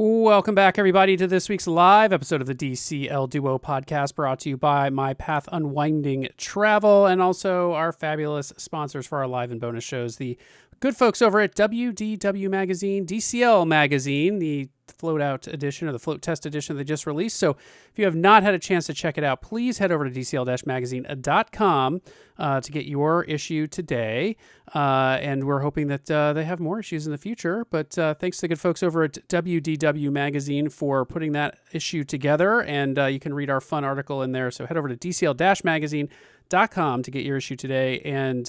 Welcome back, everybody, to this week's live episode of the DCL Duo podcast, brought to you by My Path Unwinding Travel and also our fabulous sponsors for our live and bonus shows, the good folks over at WDW Magazine, DCL Magazine, the float out edition or the float test edition they just released. So if you have not had a chance to check it out, please head over to DCL-magazine.com to get your issue today. And we're hoping that they have more issues in the future. But thanks to the good folks over at WDW Magazine for putting that issue together. And you can read our fun article in there. So head over to DCL-magazine.com to get your issue today. And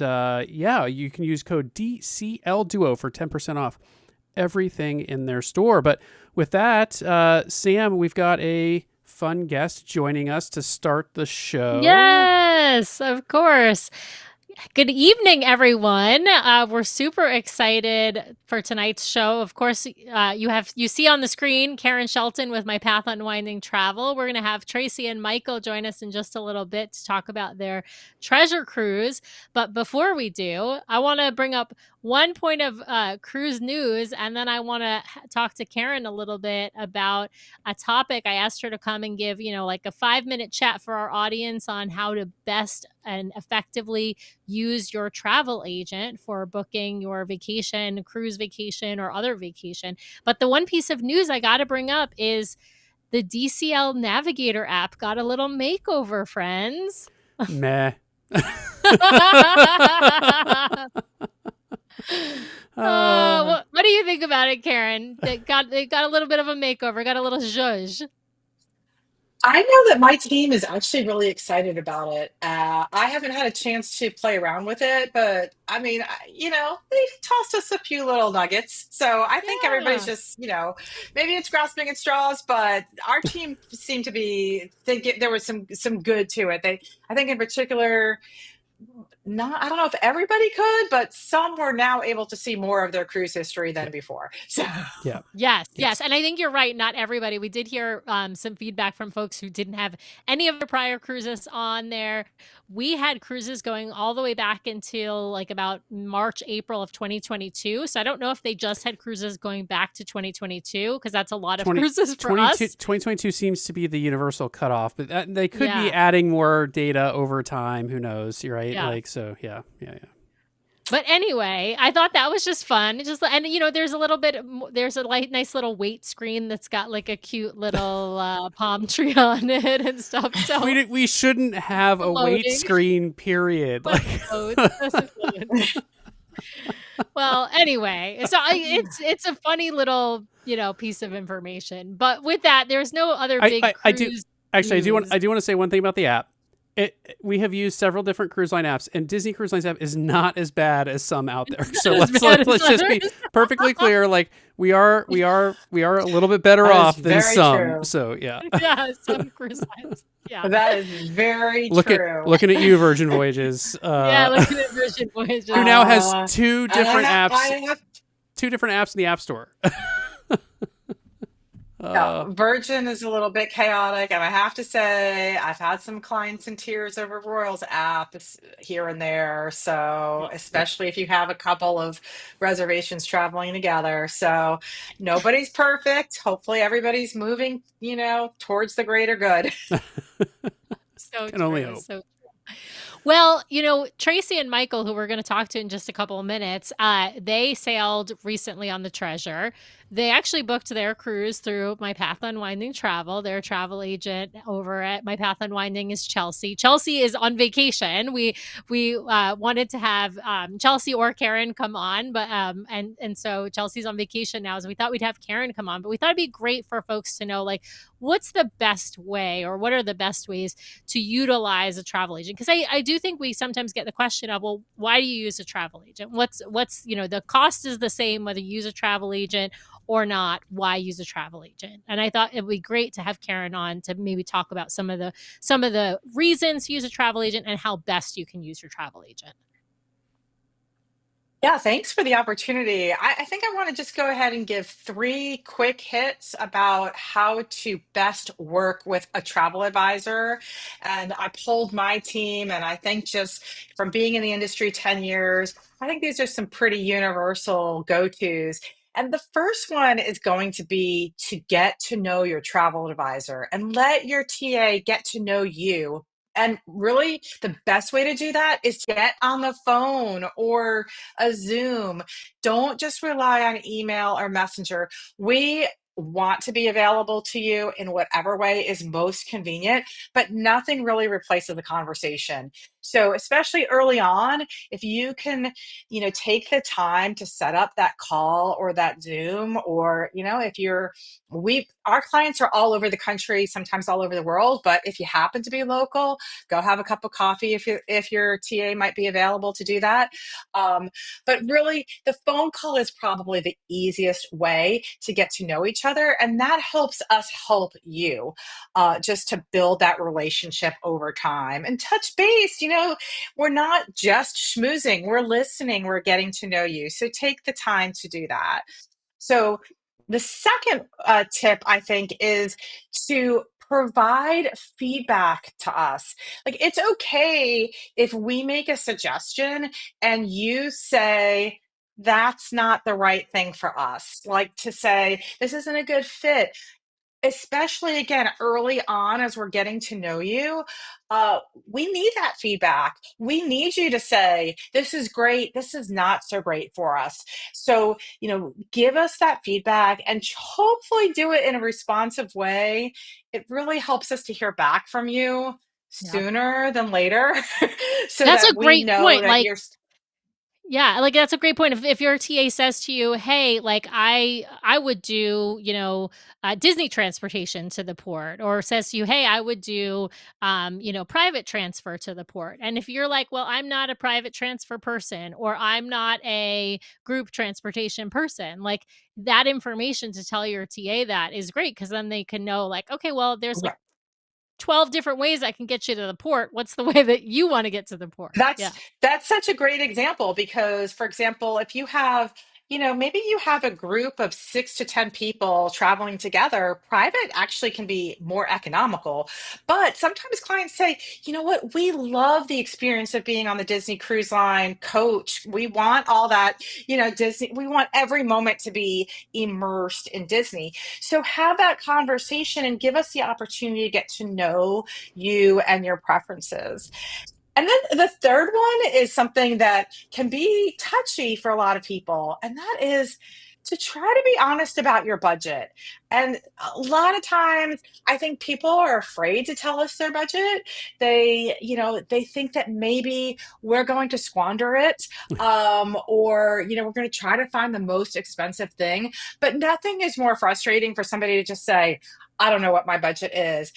you can use code DCL Duo for 10% off everything in their store. But with that, Sam, we've got a fun guest joining us to start the show. Yes, of course. Good evening, everyone. We're super excited for tonight's show. Of course, you see on the screen Karen Shelton with My Path Unwinding Travel. We're going to have Tracy and Michael join us in just a little bit to talk about their treasure cruise. But before we do, I want to bring up one point of cruise news, and then I want to talk to Karen a little bit about a topic. I asked her to come and give, like a 5-minute chat for our audience on how to best and effectively use your travel agent for booking your vacation, cruise vacation, or other vacation. But the one piece of news I got to bring up is the DCL Navigator app got a little makeover, friends. Meh. What do you think about it, Karen? They got a little bit of a makeover, got a little zhuzh. I know that my team is actually really excited about it. I haven't had a chance to play around with it, but I mean, they tossed us a few little nuggets. So I think everybody's just, maybe it's grasping at straws, but our team seemed to be thinking there was some good to it. I think in particular, I don't know if everybody could, but some were now able to see more of their cruise history than before. So Yes. And I think you're right. Not everybody. We did hear some feedback from folks who didn't have any of the prior cruises on there. We had cruises going all the way back until like about March, April of 2022. So I don't know if they just had cruises going back to 2022, because that's a lot of cruises for us. 2022 seems to be the universal cutoff, but they could be adding more data over time. Who knows, right? Yeah. Yeah. But anyway, I thought that was just fun. There's a nice little weight screen that's got like a cute little palm tree on it and stuff. So we shouldn't have a weight screen, period. Well, anyway, so it's a funny little piece of information. But with that, there's no other big cruise. I do want to say one thing about the app. We have used several different cruise line apps, and Disney Cruise Line's app is not as bad as some out there. So let's just be perfectly clear. Like we are a little bit better off than some. True. So yeah. Yeah, some cruise lines. Yeah, that is very true. Looking at you, Virgin Voyages. Looking at Virgin Voyages. Who now has two different apps. Two different apps in the App Store. Virgin is a little bit chaotic, and I have to say I've had some clients in tears over Royal's app here and there. So especially if you have a couple of reservations traveling together. So nobody's perfect. Hopefully everybody's moving, towards the greater good. So can only hope. So well, Tracy and Michael, who we're going to talk to in just a couple of minutes, they sailed recently on the Treasure. They actually booked their cruise through My Path Unwinding Travel. Their travel agent over at My Path Unwinding is Chelsea. Chelsea is on vacation. We wanted to have Chelsea or Karen come on, but and so Chelsea's on vacation now, so we thought we'd have Karen come on. But we thought it'd be great for folks to know, like, what's the best way, or what are the best ways to utilize a travel agent? Because I do think we sometimes get the question of, well, why do you use a travel agent? What's the cost is the same whether you use a travel agent or not. Why use a travel agent? And I thought it would be great to have Karen on to maybe talk about some of the reasons to use a travel agent and how best you can use your travel agent. Yeah, thanks for the opportunity. I think I want to just go ahead and give 3 quick hits about how to best work with a travel advisor. And I polled my team, and I think just from being in the industry 10 years, I think these are some pretty universal go-tos. And the first one is going to be to get to know your travel advisor and let your TA get to know you. And really, the best way to do that is get on the phone or a Zoom. Don't just rely on email or messenger. We want to be available to you in whatever way is most convenient, but nothing really replaces the conversation. So, especially early on, if you can, take the time to set up that call or that Zoom, or, if our clients are all over the country, sometimes all over the world, but if you happen to be local, go have a cup of coffee if your TA might be available to do that. But really, the phone call is probably the easiest way to get to know each other. And that helps us help you just to build that relationship over time and touch base. We're not just schmoozing, we're listening, we're getting to know you. So take the time to do that. So, the second tip, I think, is to provide feedback to us. Like, it's okay if we make a suggestion and you say, that's not the right thing for us. Like, to say, this isn't a good fit, especially again early on as we're getting to know you. We need that feedback. We need you to say, this is great, this is not so great for us. So, give us that feedback and hopefully do it in a responsive way. It really helps us to hear back from you Yeah. sooner than later so That's a that we great know point. that Like, you're. yeah, like that's a great point. If your TA says to you, "Hey, like I would do, Disney transportation to the port," or says to you, "Hey, I would do, private transfer to the port," and if you're like, "Well, I'm not a private transfer person," or "I'm not a group transportation person," like that information to tell your TA that is great because then they can know, like, okay, well, there's like 12 different ways I can get you to the port. What's the way that you want to get to the port? That's Yeah. that's such a great example because, for example, if you have, maybe you have a group of 6 to 10 people traveling together, private actually can be more economical. But sometimes clients say, you know what, we love the experience of being on the Disney Cruise Line coach. We want all that, Disney, we want every moment to be immersed in Disney. So have that conversation and give us the opportunity to get to know you and your preferences. And then the third one is something that can be touchy for a lot of people, and that is to try to be honest about your budget. And a lot of times, I think people are afraid to tell us their budget. They think that maybe we're going to squander it, or we're going to try to find the most expensive thing. But nothing is more frustrating for somebody to just say, "I don't know what my budget is."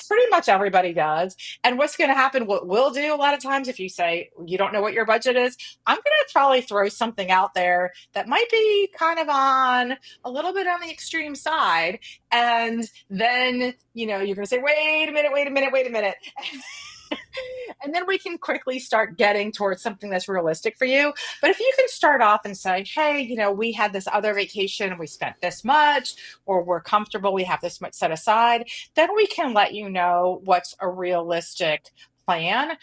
Pretty much everybody does. And what's going to happen, what we'll do a lot of times, if you say you don't know what your budget is, I'm going to probably throw something out there that might be kind of on a little bit on the extreme side. And then, you're going to say, wait a minute, wait a minute, wait a minute. And then we can quickly start getting towards something that's realistic for you. But if you can start off and say, hey, we had this other vacation and we spent this much, or we're comfortable, we have this much set aside, then we can let you know what's a realistic plan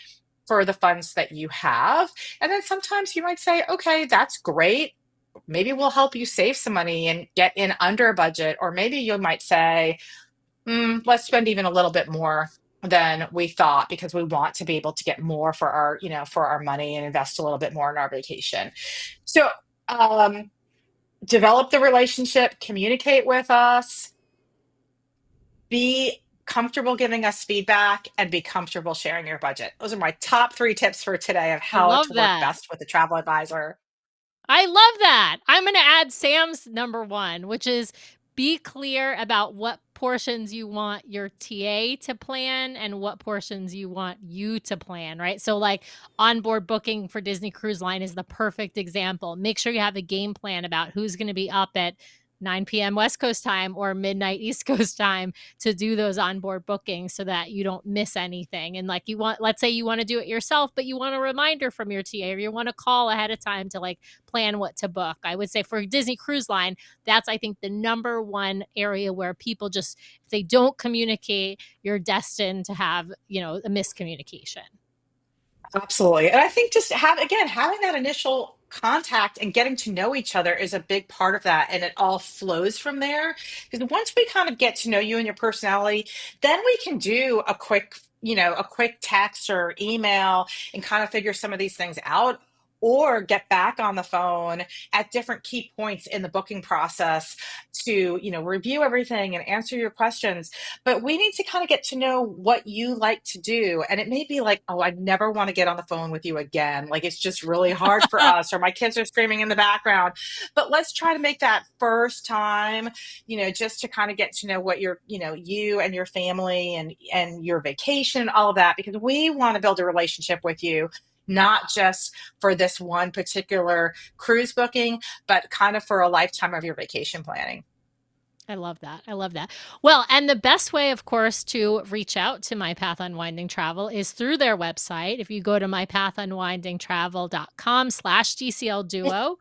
for the funds that you have. And then sometimes you might say, okay, that's great. Maybe we'll help you save some money and get in under budget. Or maybe you might say, let's spend even a little bit more than we thought because we want to be able to get more for our money and invest a little bit more in our vacation. So, um, develop the relationship, communicate with us, be comfortable giving us feedback, and be comfortable sharing your budget. Those are my top 3 tips for today of I how love to work that. best with a travel advisor. I love that. I'm going to add Sam's number one, which is be clear about what portions you want your TA to plan and what portions you want you to plan, right? So, like onboard booking for Disney Cruise Line is the perfect example. Make sure you have a game plan about who's going to be up at 9 p.m. West Coast time or midnight East Coast time to do those onboard bookings so that you don't miss anything. And like let's say you want to do it yourself, but you want a reminder from your TA or you want to call ahead of time to like plan what to book. I would say for Disney Cruise Line, that's I think the number one area where people just, if they don't communicate, you're destined to have, a miscommunication. Absolutely. And I think just having that initial contact and getting to know each other is a big part of that, and it all flows from there. Because once we kind of get to know you and your personality, then we can do a quick text or email and kind of figure some of these things out, or get back on the phone at different key points in the booking process to review everything and answer your questions. But we need to kind of get to know what you like to do. And it may be like, oh, I never want to get on the phone with you again. Like, it's just really hard for us, or my kids are screaming in the background. But let's try to make that first time, just to kind of get to know what you and your family and your vacation, all of that, because we want to build a relationship with you, not just for this one particular cruise booking, but kind of for a lifetime of your vacation planning. I love that. I love that. Well, and the best way, of course, to reach out to My Path Unwinding Travel is through their website. If you go to mypathunwindingtravel.com/DCL Duo.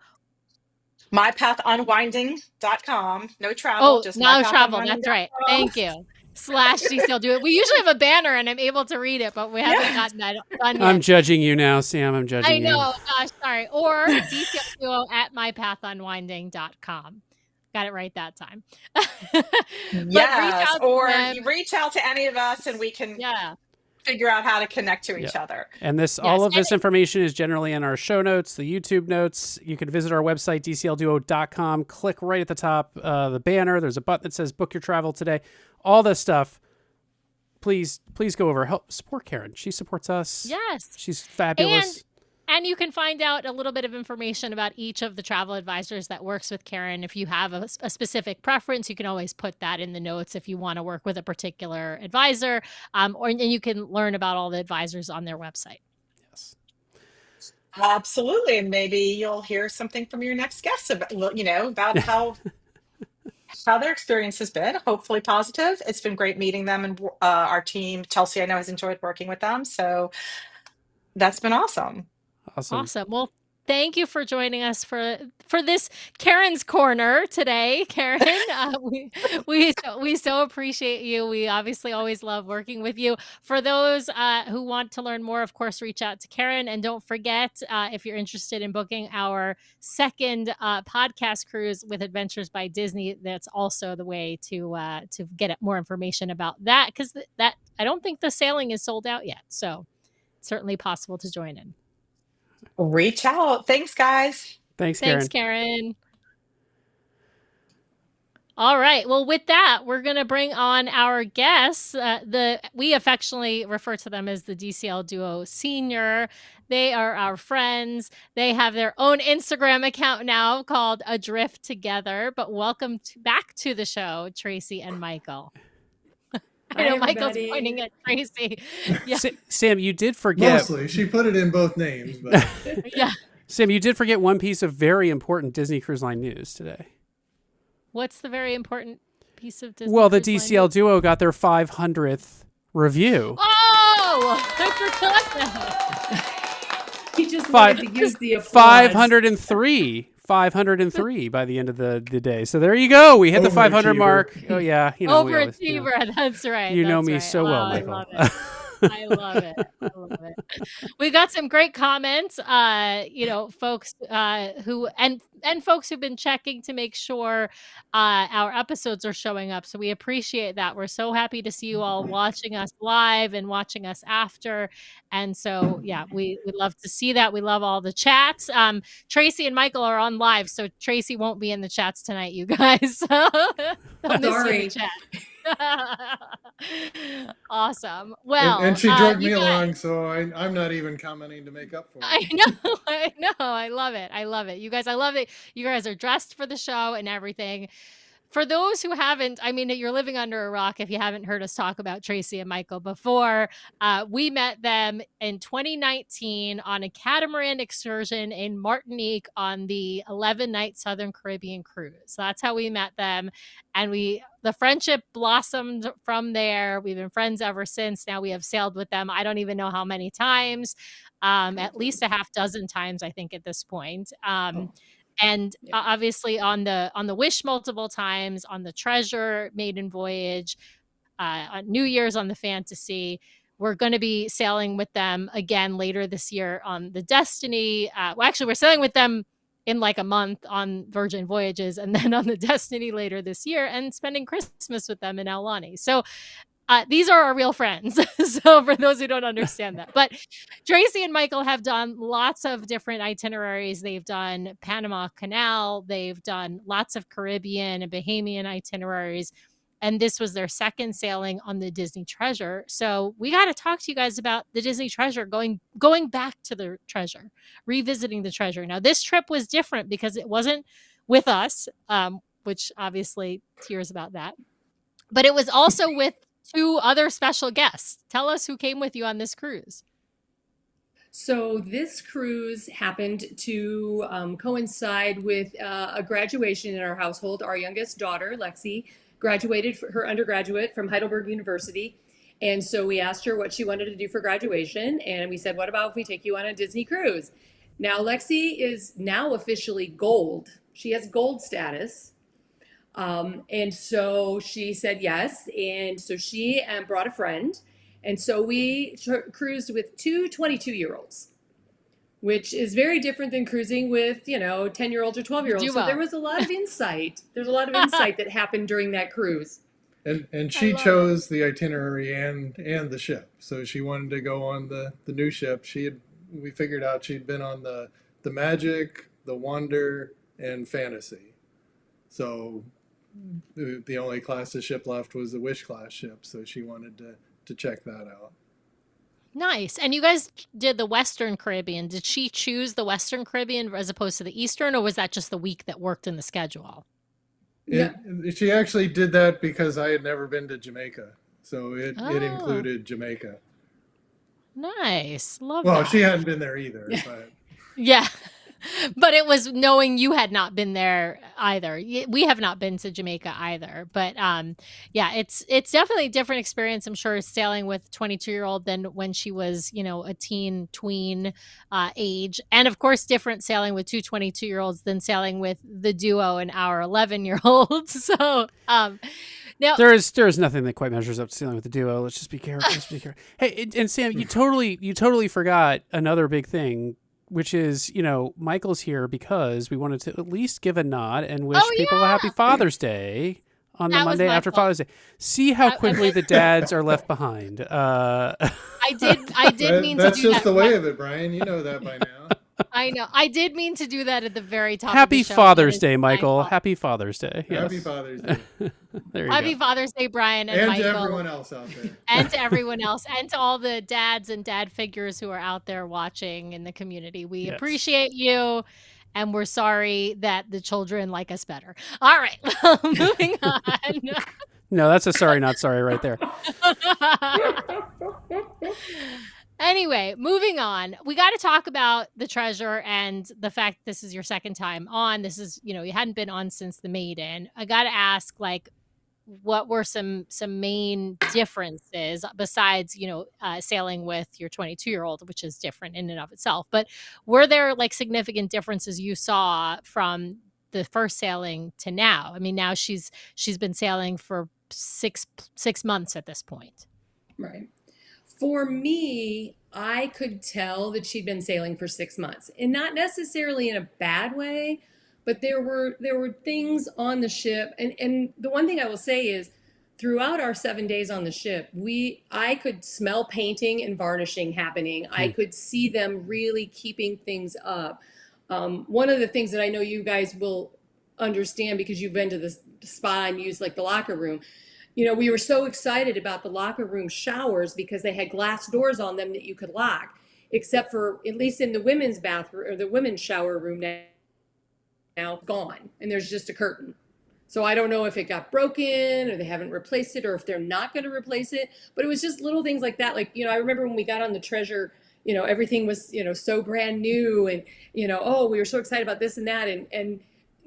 mypathunwinding.com. No travel, Oh, just no travel. That's right. mypathunwinding.com. Thank you. /DCL Duo. We usually have a banner and I'm able to read it, but we haven't gotten that done yet. I'm judging you now, Sam. I'm judging you. I know. Gosh, sorry. Or DCL Duo at mypathunwinding.com. Got it right that time. Yes, or you reach out to any of us and we can figure out how to connect to each other. And all of this information is generally in our show notes, the YouTube notes. You can visit our website, dclduo.com. Click right at the top, the banner. There's a button that says book your travel today. All this stuff. Please go over. Help support Karen. She supports us. Yes. She's fabulous. And you can find out a little bit of information about each of the travel advisors that works with Karen. If you have a specific preference, you can always put that in the notes if you want to work with a particular advisor, and you can learn about all the advisors on their website. Yes. Absolutely. And maybe you'll hear something from your next guest about how their experience has been. Hopefully positive. It's been great meeting them, and our team, Chelsea, I know, has enjoyed working with them. So that's been awesome. Awesome. Well, thank you for joining us for this Karen's Corner today, Karen. We so appreciate you. We obviously always love working with you. For those who want to learn more, of course, reach out to Karen. And don't forget, if you're interested in booking our second podcast cruise with Adventures by Disney, that's also the way to get more information about that, because that I don't think the sailing is sold out yet. So it's certainly possible to join in. Reach out. Thanks, guys. Thanks, Karen. All right. Well, with that, we're going to bring on our guests. We affectionately refer to them as the DCL Duo Sr. They are our friends. They have their own Instagram account now called Adrift Together. But welcome back to the show, Tracy and Michael. I know Michael's pointing at Tracy. Yeah. Sam, you did forget. Mostly. She put it in both names. But. Yeah. Sam, you did forget one piece of very important Disney Cruise Line news today. What's the very important piece of Disney? Well, the DCL Duo got their 500th review. Oh, I forgot that. He just wanted to use the applause. 503 by the end of the day. So there you go. We hit the 500 mark. Oh yeah, overachiever. That's right. You know me so well, Michael. I love it. We got some great comments. Folks folks who've been checking to make sure our episodes are showing up. So we appreciate that. We're so happy to see you all watching us live and watching us after. And so, yeah, we love to see that. We love all the chats. Tracy and Michael are on live, so Tracy won't be in the chats tonight, you guys. They'll miss you in the chat. Awesome. Well, and she dragged me along, so I'm not even commenting to make up for it. I know. I love it. You guys, I love it. You guys are dressed for the show and everything. For those who haven't, I mean, you're living under a rock if you haven't heard us talk about Tracy and Michael before. We met them in 2019 on a catamaran excursion in Martinique on the 11-night Southern Caribbean cruise. So that's how we met them. And the friendship blossomed from there. We've been friends ever since. Now we have sailed with them. I don't even know how many times, at least a half dozen times, I think, at this point. And obviously on the Wish multiple times, on the Treasure maiden voyage, on New Year's on the Fantasy. We're going to be sailing with them again later this year on the Destiny. Well, actually, we're sailing with them in like a month on Virgin Voyages, and then on the Destiny later this year, and spending Christmas with them in Aulani. So these are our real friends. So for those who don't understand that, but Tracy and Michael have done lots of different itineraries. They've done Panama Canal. They've done lots of Caribbean and Bahamian itineraries. And this was their second sailing on the Disney Treasure. So we got to talk to you guys about the Disney Treasure, going back to the Treasure, revisiting the Treasure. Now, this trip was different because it wasn't with us, which obviously tears about that. But it was also with two other special guests. Tell us who came with you on this cruise. So this cruise happened to coincide with a graduation in our household. Our youngest daughter, Lexi, graduated for her undergraduate from Heidelberg University. And so we asked her what she wanted to do for graduation. And we said, what about if we take you on a Disney cruise? Now, Lexi is now officially gold. She has gold status. And so she said yes. And so she brought a friend. And so we cruised with two 22-year-olds, which is very different than cruising with, 10-year-olds or 12-year-olds. So there was a lot of insight. There's a lot of insight that happened during that cruise. And she chose the itinerary and the ship. So she wanted to go on the new ship. We figured out she'd been on the Magic, the Wonder, and Fantasy. So the only class of ship left was the Wish class ship. So she wanted to check that out. Nice. And you guys did the Western Caribbean. Did she choose the Western Caribbean as opposed to the Eastern, or was that just the week that worked in the schedule? She actually did that because I had never been to Jamaica. So it included Jamaica. Nice. Love Well, that. she hadn't been there either. But Yeah. But it was knowing you had not been there either. We have not been to Jamaica either. But yeah, it's definitely a different experience, I'm sure, sailing with 22-year-old than when she was, a tween age. And of course, different sailing with two 22-year-olds than sailing with the duo and our 11-year-olds. So now there's nothing that quite measures up to sailing with the duo. Let's just be careful. Hey, and Sam, you totally forgot another big thing, which is, Michael's here because we wanted to at least give a nod and wish people a happy Father's Day on the Monday after Father's Day. See how quickly the dads are left behind. I did mean to do that. That's just the way of it, Brian. You know that by now. I know. I did mean to do that at the very top Happy of the show. Father's Day, Michael. Happy Father's Day. Yes. Happy Father's Day. There you Happy go. Father's Day, Brian and Michael. And to everyone else out there. And to everyone else. And to all the dads and dad figures who are out there watching in the community. We appreciate you. And we're sorry that the children like us better. All right. Well, moving on. No, that's a sorry, not sorry right there. Anyway, moving on. We got to talk about the Treasure and the fact this is your second time on. This is, you hadn't been on since the Maiden. I got to ask, what were some main differences besides, sailing with your 22-year-old, which is different in and of itself. But were there significant differences you saw from the first sailing to now? I mean, now she's been sailing for six months at this point. Right. For me, I could tell that she'd been sailing for 6 months, and not necessarily in a bad way, but there were things on the ship. And the one thing I will say is throughout our 7 days on the ship, I could smell painting and varnishing happening. I could see them really keeping things up. One of the things that I know you guys will understand because you've been to the spa and used the locker room, we were so excited about the locker room showers because they had glass doors on them that you could lock, except for, at least in the women's bathroom or the women's shower room now gone. And there's just a curtain. So I don't know if it got broken or they haven't replaced it or if they're not going to replace it, but it was just little things like that. I remember when we got on the Treasure, everything was, so brand new and, we were so excited about this and that. And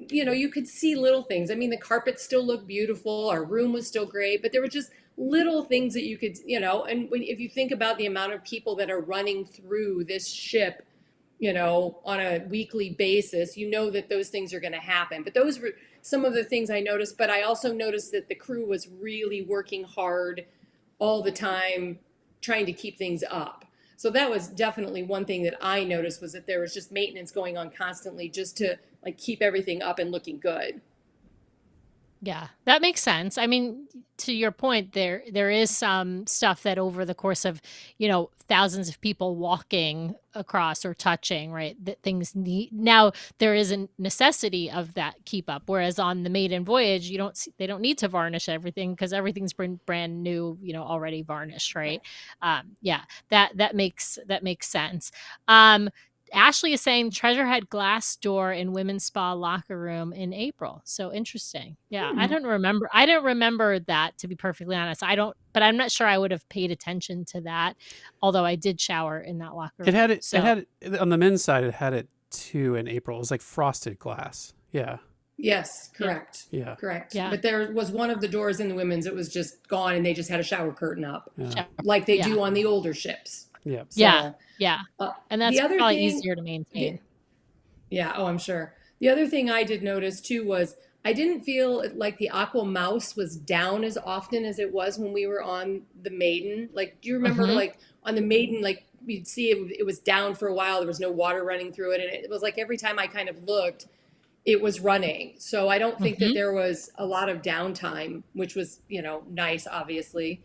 you could see little things. I mean, the carpet still looked beautiful. Our room was still great, but there were just little things that you could, and if you think about the amount of people that are running through this ship, on a weekly basis, that those things are going to happen. But those were some of the things I noticed. But I also noticed that the crew was really working hard all the time trying to keep things up. So that was definitely one thing that I noticed, was that there was just maintenance going on constantly just to like keep everything up and looking good. Yeah, that makes sense. I mean, to your point, there is some stuff that over the course of, thousands of people walking across or touching, right? That things need now there is a necessity of that keep up. Whereas on the maiden voyage, they don't need to varnish everything because everything's been brand new, already varnished, right? Yeah, that makes sense. Um, Ashley is saying Treasure had glass door in women's spa locker room in April. So interesting. Yeah, I don't remember. I don't remember that, to be perfectly honest. But I'm not sure I would have paid attention to that. Although I did shower in that locker room. It had it. So, It had it on the men's side. It had it too in April. It was like frosted glass. Yeah. Yes, correct. Yeah. Correct. Yeah. But there was one of the doors in the women's, it was just gone, and they just had a shower curtain up, Yeah. like they Yeah. do on the older ships. Yeah. So, yeah. uh, And that's the other probably thing, easier to maintain. yeah, oh, I'm sure. The other thing I did notice too was I didn't feel like the Aqua Mouse was down as often as it was when we were on the Maiden. Like, do you remember Mhm. like on the Maiden, like you'd see it was down for a while. There was no water running through it. And it was like every time I kind of looked, it was running. So I don't think that there was a lot of downtime, which was, nice, obviously.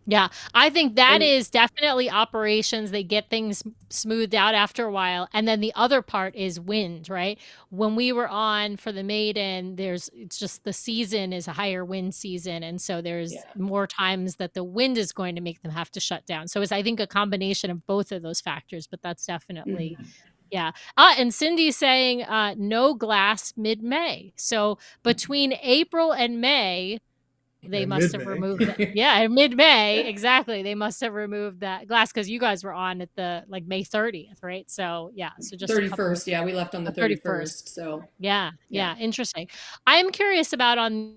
Yeah, I think that And is definitely operations. They get things smoothed out after a while. And then the other part is wind, right? When we were on for the Maiden, it's just the season is a higher wind season. And so there's yeah. more times that the wind is going to make them have to shut down. So it's, I think, a combination of both of those factors, but that's definitely, yeah. And Cindy's saying no glass mid-May. So between April and May, they And must have mid-May. removed that. Yeah, in mid-May, exactly. They must have removed that glass because you guys were on at the May 30th, right? So yeah, so just a couple 31st. Yeah, we left on the 31st. So Yeah, interesting. I'm curious about on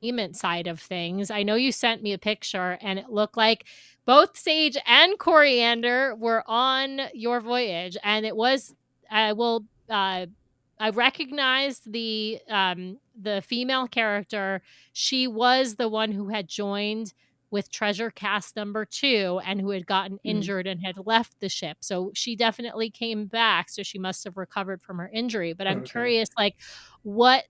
the payment side of things. I know you sent me a picture and it looked like both sage and coriander were on your voyage, and it was I recognized the female character. She was the one who had joined with Treasure Cast number 2 and who had gotten injured and had left the ship. So she definitely came back. So she must have recovered from her injury. But I'm Okay. curious, like, what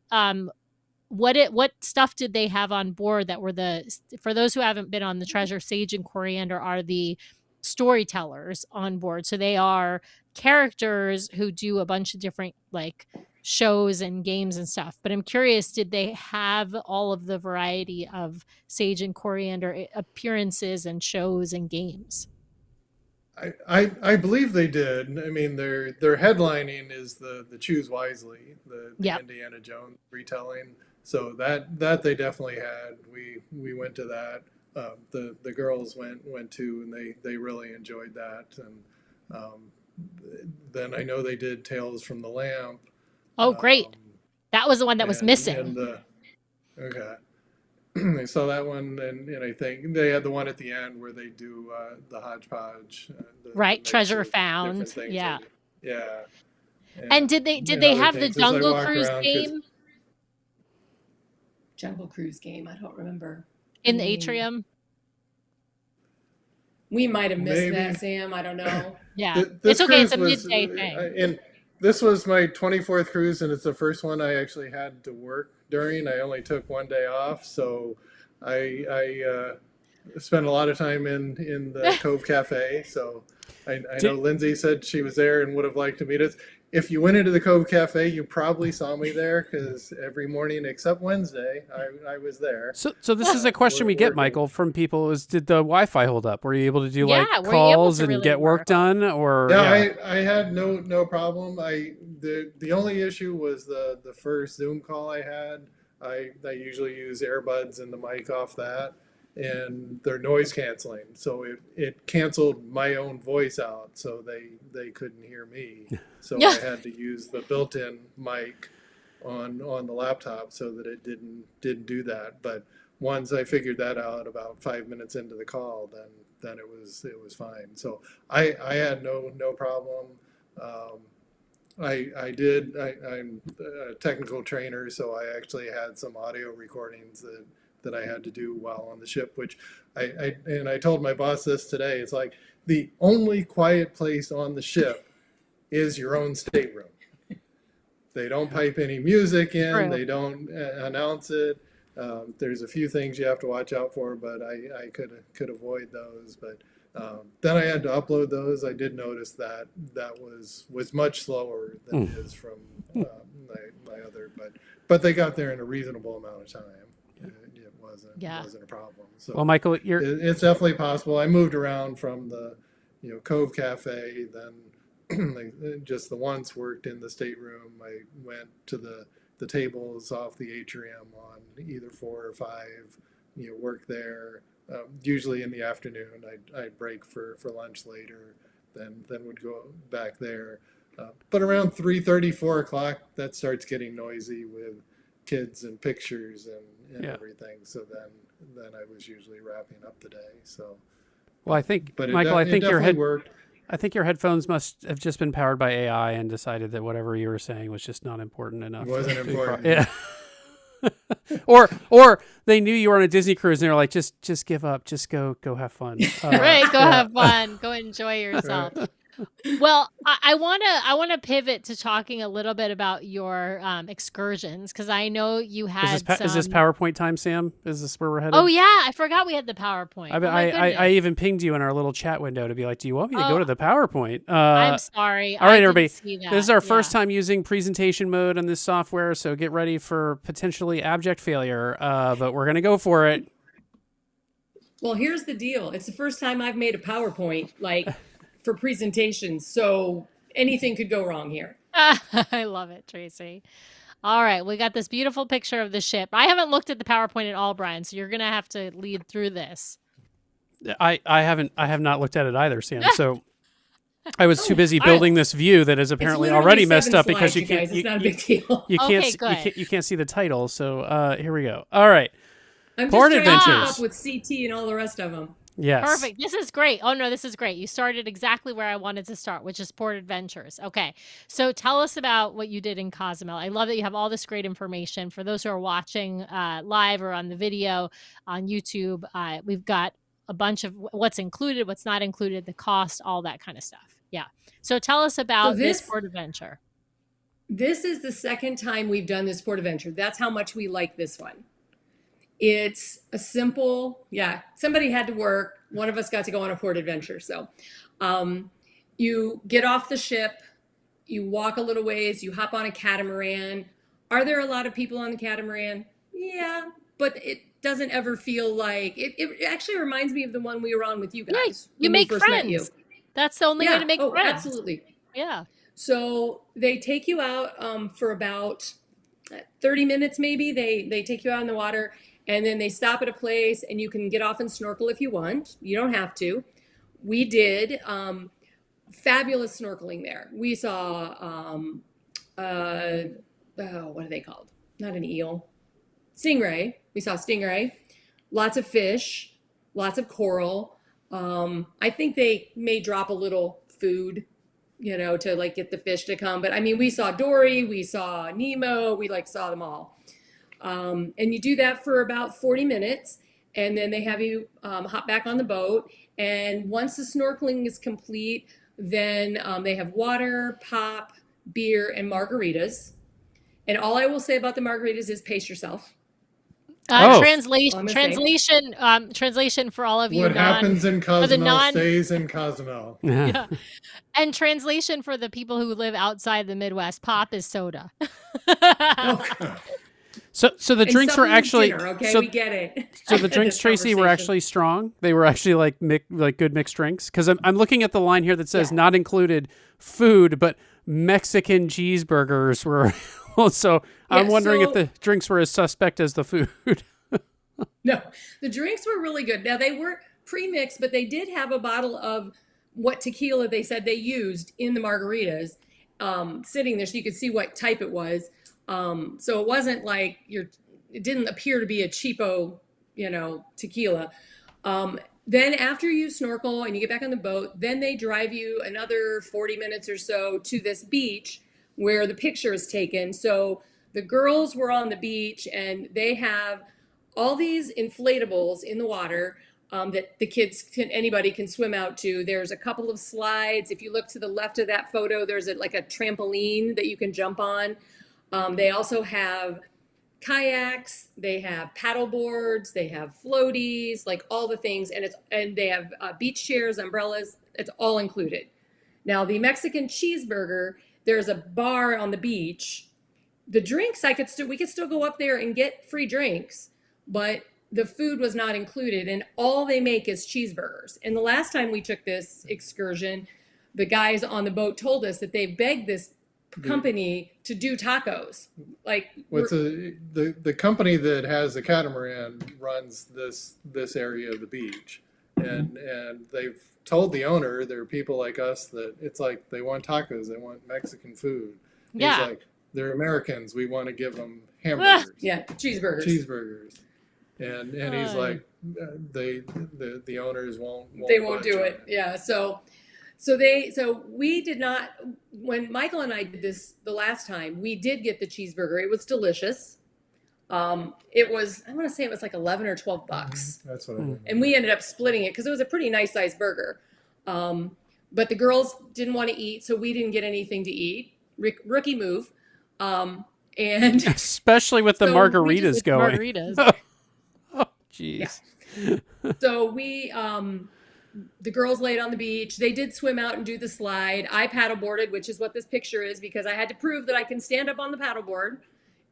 stuff did they have on board that were for those who haven't been on the Treasure, Sage and Coriander are the storytellers on board. So they are characters who do a bunch of different like shows and games and stuff. But I'm curious, did they have all of the variety of Sage and Coriander appearances and shows and games? I believe they did. I mean, their headlining is the Choose Wisely, the Yep. Indiana Jones retelling. So that they definitely had. We went to that. The girls went to, and they really enjoyed that. And then I know they did Tales from the Lamp. Oh, great. That was the one that was missing. And okay. I saw that one, and I think they had the one at the end where they do the hodgepodge, Right, the Treasure mix of Found. different things. Yeah. Yeah. And did they other have the things as I Jungle walk Cruise around, 'cause- game Jungle Cruise game. I don't remember. in the atrium? We might have missed Maybe. that, Sam. I don't know. Yeah. This It's okay. It's a cruise was, midday thing. and this was my 24th cruise, and it's the first one I actually had to work during. I only took one day off, so I spent a lot of time in the Cove Cafe. So I know Lindsay said she was there and would have liked to meet us. If you went into the Cove Cafe, you probably saw me there because every morning except Wednesday, I was there. So this is a question we get, working. Michael, from people: is did the Wi-Fi hold up? Were you able to do Yeah, like were you able calls to and really get work work? done? Or Yeah, I had no problem. The only issue was the first Zoom call I had. I usually use earbuds and the mic off that, and they're noise canceling, so it canceled my own voice out, so they couldn't hear me. So I had to use the built-in mic on the laptop so that it didn't do that. But once I figured that out about 5 minutes into the call, then it was fine. So I had no problem. I'm a technical trainer, so I actually had some audio recordings that I had to do while on the ship, which I told my boss this today. It's like the only quiet place on the ship is your own stateroom. They don't pipe any music in. True. They don't announce it. There's a few things you have to watch out for, but I could avoid those. But then I had to upload those. I did notice that was much slower than it is from my other. But they got there in a reasonable amount of time. It wasn't a problem. So Well, Michael, it's definitely possible. I moved around from the Cove Cafe, then just the once worked in the stateroom. I went to the tables off the atrium on either 4 or 5, work there. Usually in the afternoon, I'd break for lunch later, then would go back there. But around 3:30, 4 o'clock, that starts getting noisy with kids and pictures and everything. So then I was usually wrapping up the day. So, well, I think, but Michael, I think worked. I think your headphones must have just been powered by AI and decided that whatever you were saying was just not important enough. It wasn't important. Yeah. or they knew you were on a Disney cruise and they were like, just give up, just go have fun. Right, go have fun, go enjoy yourself. Right. Well, I wanna pivot to talking a little bit about your excursions, because I know you had Is this PowerPoint time, Sam? Is this where we're headed? Oh yeah, I forgot we had the PowerPoint. I even pinged you in our little chat window to be like, do you want me to go to the PowerPoint? I'm sorry. All right, I didn't everybody. see that. This is our first time using presentation mode on this software, so get ready for potentially abject failure. But we're gonna go for it. Well, here's the deal. It's the first time I've made a PowerPoint for presentations, so anything could go wrong here. I love it, Tracy. All right, we got this beautiful picture of the ship. I haven't looked at the PowerPoint at all, Brian, so you're gonna have to lead through this. I have not looked at it either, Sam. So I was too busy building this view that is apparently already messed up because you can't. It's not a big deal. You can't see the title. So here we go. All right. I'm Port just trying to keep Adventures. up with CT and all the rest of them. Yes. Perfect. This is great. Oh no, this is great. You started exactly where I wanted to start, which is Port Adventures. Okay. So tell us about what you did in Cozumel. I love that you have all this great information. For those who are watching live or on the video on YouTube, we've got a bunch of what's included, what's not included, the cost, all that kind of stuff. Yeah. So tell us about this Port Adventure. This is the second time we've done this Port Adventure. That's how much we like this one. It's a simple, somebody had to work. One of us got to go on a port adventure. So you get off the ship, you walk a little ways, you hop on a catamaran. Are there a lot of people on the catamaran? Yeah, but it doesn't ever feel like, it actually reminds me of the one we were on with you guys. Yeah, you make friends. That's the only way to make friends. Absolutely. Yeah. So they take you out for about 30 minutes maybe. They take you out in the water. And then they stop at a place and you can get off and snorkel if you want. You don't have to. We did fabulous snorkeling there. We saw, what are they called? Not an eel. Stingray. We saw stingray. Lots of fish. Lots of coral. I think they may drop a little food, to get the fish to come. But I mean, we saw Dory. We saw Nemo. We saw them all. And you do that for about 40 minutes, and then they have you hop back on the boat. And once the snorkeling is complete, then they have water, pop, beer, and margaritas. And all I will say about the margaritas is pace yourself. Translation for all of you. What happens in Cozumel stays in Cozumel. Yeah. And translation for the people who live outside the Midwest, pop is soda. So the drinks were actually dinner, okay, so, we get it. So the drinks, Tracy, were actually strong. They were actually like good mixed drinks. Because I'm looking at the line here that says not included food, but Mexican cheeseburgers were. So I'm wondering if the drinks were as suspect as the food. No, the drinks were really good. Now they were pre-mixed, but they did have a bottle of what tequila they said they used in the margaritas sitting there, so you could see what type it was. So it wasn't like it didn't appear to be a cheapo, tequila. Then after you snorkel and you get back on the boat, then they drive you another 40 minutes or so to this beach where the picture is taken. So the girls were on the beach and they have all these inflatables in the water that the kids anybody can swim out to. There's a couple of slides. If you look to the left of that photo, there's like a trampoline that you can jump on. They also have kayaks, they have paddle boards, they have floaties, like all the things, and they have beach chairs, umbrellas. It's all included. Now the Mexican cheeseburger, there's a bar on the beach. The drinks we could still go up there and get free drinks, but the food was not included, and all they make is cheeseburgers. And the last time we took this excursion, the guys on the boat told us that they begged this company to do tacos. Like, the company that has the catamaran runs this area of the beach, and they've told the owner, there are people like us that it's like they want tacos, they want Mexican food. Yeah. He's like, they're Americans, we want to give them hamburgers. Yeah, cheeseburgers. And he's like, the owners won't they won't do it. Yeah. So we did not, when Michael and I did this the last time, we did get the cheeseburger. It was delicious. It was, I want to say it was like 11 or 12 bucks. That's what I mean. And we ended up splitting it because it was a pretty nice sized burger. But the girls didn't want to eat, so we didn't get anything to eat. Rookie move. And especially with the so margaritas going. Margaritas. Oh, jeez. Yeah. So we, the girls laid on the beach. They did swim out and do the slide. I paddleboarded, which is what this picture is, because I had to prove that I can stand up on the paddleboard.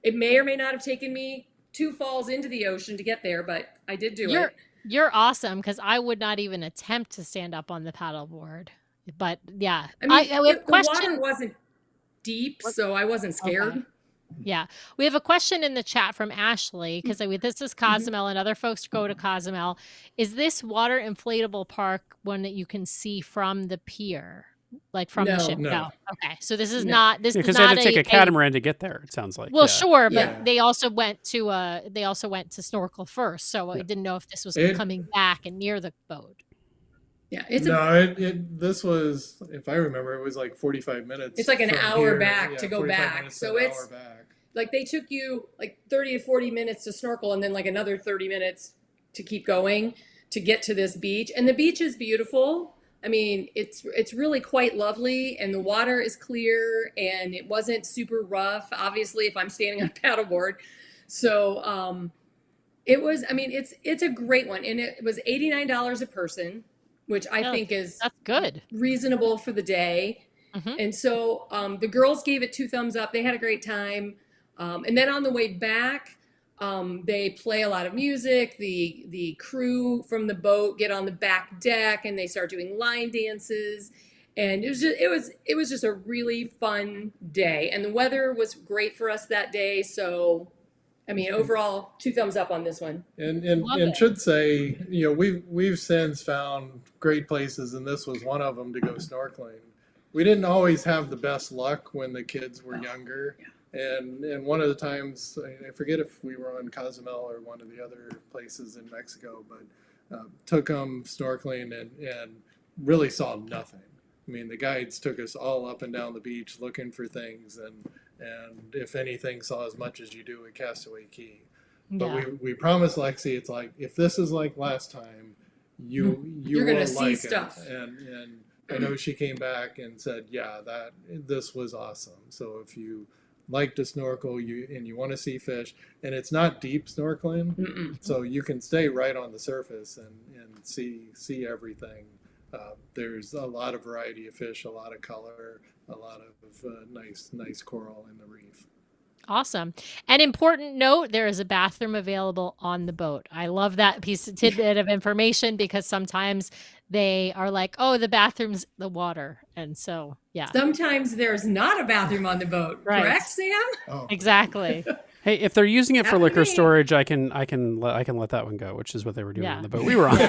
It may or may not have taken me 2 falls into the ocean to get there, but I did do it. You're awesome, because I would not even attempt to stand up on the paddleboard. But yeah, I mean, the water wasn't deep, so I wasn't scared. Okay. Yeah. We have a question in the chat from Ashley, because this is Cozumel and other folks go to Cozumel. Is this water inflatable park one that you can see from the pier? Like from the ship? No. Okay. So this is not, this is Because not they had to take a catamaran to get there, it sounds like. well, Yeah. sure, but Yeah. they also went to snorkel first. So I didn't know if this was coming back and near the boat. Yeah. This was, if I remember, it was like 45 minutes. It's like an from hour here. back to go 45 back. minutes So to an it's hour back. like they took you like 30 to 40 minutes to snorkel and then like another 30 minutes to keep going to get to this beach. And the beach is beautiful. I mean, it's really quite lovely, and the water is clear, and it wasn't super rough, obviously, if I'm standing on a paddleboard. So it was, I mean, it's a great one. And it was $89 a person, which I think that's is good. reasonable for the day. Mhm. And so the girls gave it 2 thumbs up. They had a great time. And then on the way back, they play a lot of music. The crew from the boat get on the back deck and they start doing line dances. And it was just a really fun day. And the weather was great for us that day. So, I mean, overall, 2 thumbs up on this one. And should say, we've since found great places, and this was one of them to go snorkeling. We didn't always have the best luck when the kids were younger. Yeah. And one of the times, I forget if we were on Cozumel or one of the other places in Mexico, but took them snorkeling and really saw nothing. I mean, the guides took us all up and down the beach looking for things, and if anything, saw as much as you do at Castaway Key. But Yeah. we promised Lexi, it's like, if this is like last time, you're gonna will see like stuff. it. And I know she came back and said, yeah, this was awesome. So if you like to snorkel and you want to see fish, and it's not deep snorkeling, so you can stay right on the surface and see everything. There's a lot of variety of fish, a lot of color, a lot of nice coral in the reef. Awesome. An important note, there is a bathroom available on the boat. I love that tidbit of information, because sometimes they are like, oh, the bathroom's the water. And so, yeah. Sometimes there's not a bathroom on the boat, Right. correct, Sam? Oh. Exactly. Hey, if they're using it for Happened to liquor me. storage, I can let that one go, which is what they were doing Yeah. on the boat we were on.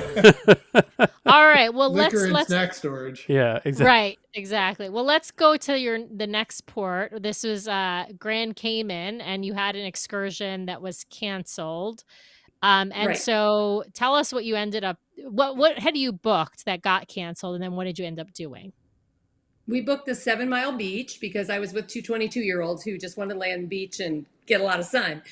All right. Well, Liquor and let's snack storage. Yeah, exactly. right, exactly. Well, let's go to the next port. This was Grand Cayman, and you had an excursion that was canceled. And Right. so tell us what you ended up, what had you booked that got canceled, and then what did you end up doing? We booked the 7 Mile Beach because I was with 2 22-year-olds who just wanted to lay on the beach and get a lot of sun.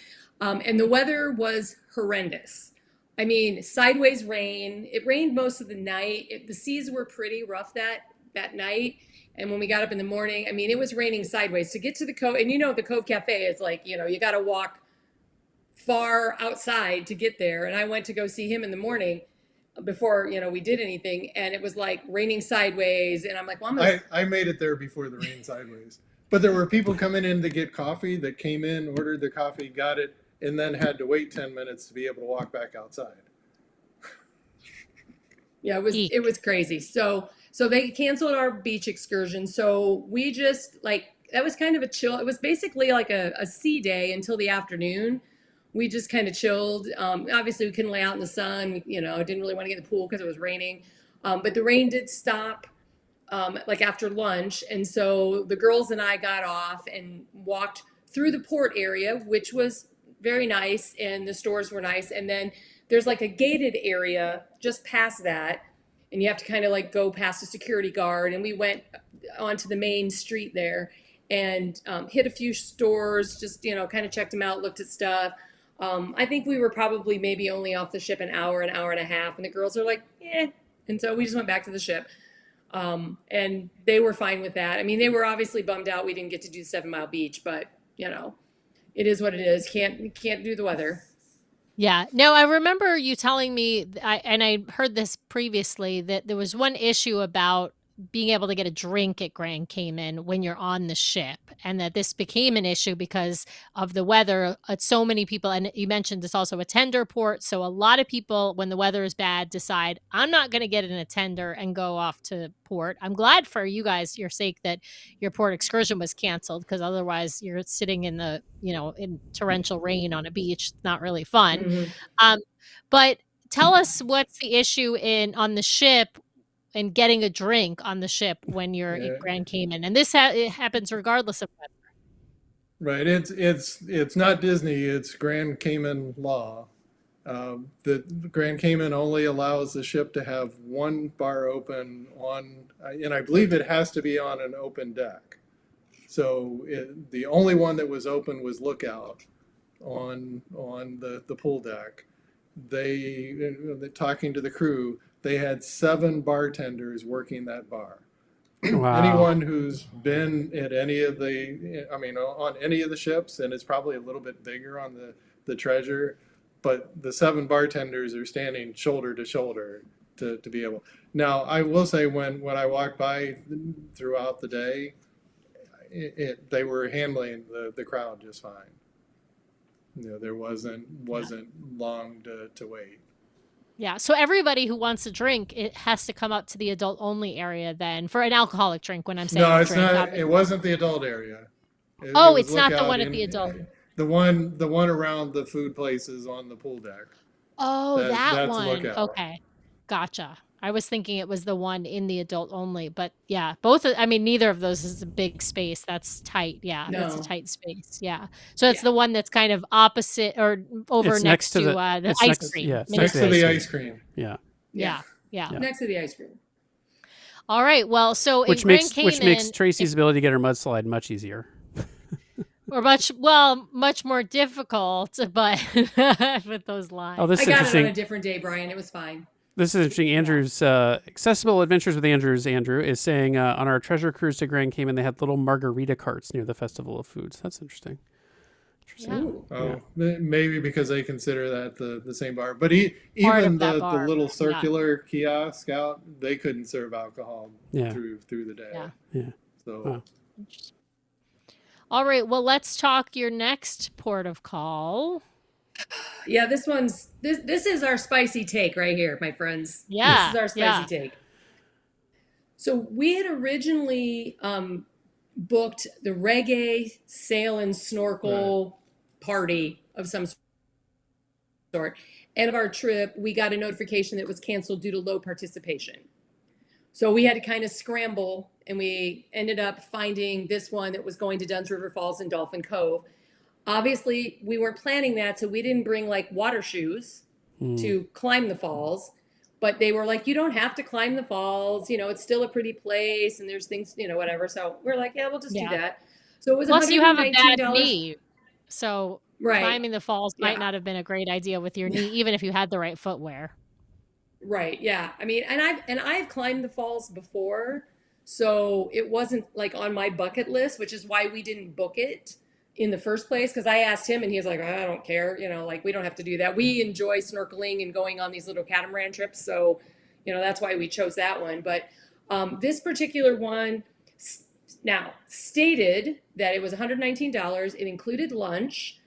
And the weather was horrendous. I mean, sideways rain. It rained most of the night. The seas were pretty rough that night. And when we got up in the morning, I mean, it was raining sideways to get to the Cove. And the Cove Cafe is like, you got to walk far outside to get there. And I went to go see him in the morning before, we did anything. And it was like raining sideways. And I'm like, well, I made it there before the rain sideways. But there were people coming in to get coffee that came in, ordered the coffee, got it, and then had to wait 10 minutes to be able to walk back outside. Yeah, it was crazy. So they canceled our beach excursion. So we just that was kind of a chill. It was basically like a sea day until the afternoon. We just kind of chilled. Obviously we couldn't lay out in the sun. I didn't really want to get in the pool because it was raining. But the rain did stop after lunch. And so the girls and I got off and walked through the port area, which was very nice. And the stores were nice. And then there's like a gated area just past that. And you have to kind of go past a security guard. And we went onto the main street there and hit a few stores, just, kind of checked them out, looked at stuff. I think we were probably maybe only off the ship an hour and a half. And the girls are like, eh. And so we just went back to the ship. And they were fine with that. I mean, they were obviously bummed out we didn't get to do 7 Mile Beach, but, it is what it is. Can't do the weather. Yeah. No, I remember you telling me, and I heard this previously, that there was one issue about being able to get a drink at Grand Cayman when you're on the ship, and that this became an issue because of the weather. So many people, and you mentioned it's also a tender port, so a lot of people, when the weather is bad, decide, I'm not going to get in a tender and go off to port. I'm glad for you guys, your sake, that your port excursion was canceled, because otherwise you're sitting in the, in torrential rain on a beach. It's not really fun. Mm-hmm. But tell us what's the issue on the ship and getting a drink on the ship when you're at Grand Cayman. And this it happens regardless of weather. Right. It's not Disney. It's Grand Cayman law. The Grand Cayman only allows the ship to have one bar open and I believe it has to be on an open deck. So the only one that was open was Lookout on the pool deck. Talking to the crew, they had 7 bartenders working that bar. Wow. Anyone who's been at any of on any of the ships, and it's probably a little bit bigger on the Treasure, but the 7 bartenders are standing shoulder to shoulder to be able. Now, I will say when I walked by throughout the day, they were handling the crowd just fine. There wasn't long to wait. Yeah. So everybody who wants a drink, it has to come up to the adult only area then for an alcoholic drink. When I'm saying no, it's drink, not. obviously. It wasn't the adult area. It's not the one at the adult. The one around the food places on the pool deck. Oh, that one. Lookout. Okay, gotcha. I was thinking it was the one in the adult only, but yeah, neither of those is a big space. That's tight. Yeah, No. That's a tight space. Yeah. So it's the one that's kind of opposite or over next to the ice cream. Yeah, next to the ice cream. Yeah. Next to the ice cream. All right. Well, so which makes Tracy's ability to get her mudslide much easier. Or much more difficult, but with those lines. Oh, this is I got interesting. it on a different day, Brian. It was fine. This is interesting. Andrew's Accessible Adventures with Andrew is saying on our treasure cruise to Grand Cayman, they had little margarita carts near the Festival of Foods. That's interesting. Maybe because they consider that the same bar. But even the little circular kiosk out, they couldn't serve alcohol through the day. Yeah. So. All right. Well, let's talk your next port of call. Yeah, this is our spicy take right here, my friends. Yeah. This is our spicy take. So we had originally booked the reggae sail and snorkel party of some sort. End of our trip, we got a notification that it was canceled due to low participation. So we had to kind of scramble, and we ended up finding this one that was going to Dunn's River Falls and Dolphin Cove. Obviously, we weren't planning that, so we didn't bring water shoes to climb the falls. But they were like, you don't have to climb the falls. It's still a pretty place, and there's things, whatever. So we're like, yeah, we'll just do that. So it was plus you have a bad $119. knee, so Right. Climbing the falls might Yeah. not have been a great idea with your knee, even if you had the right footwear. Right. Yeah. I mean, and I've climbed the falls before, so it wasn't like on my bucket list, which is why we didn't book it in the first place. Because I asked him, and he was like, "I don't care. You know, like we don't have to do that. We enjoy snorkeling and going on these little catamaran trips, so you know that's why we chose that one." But this particular one now stated that it was $119. It included lunch.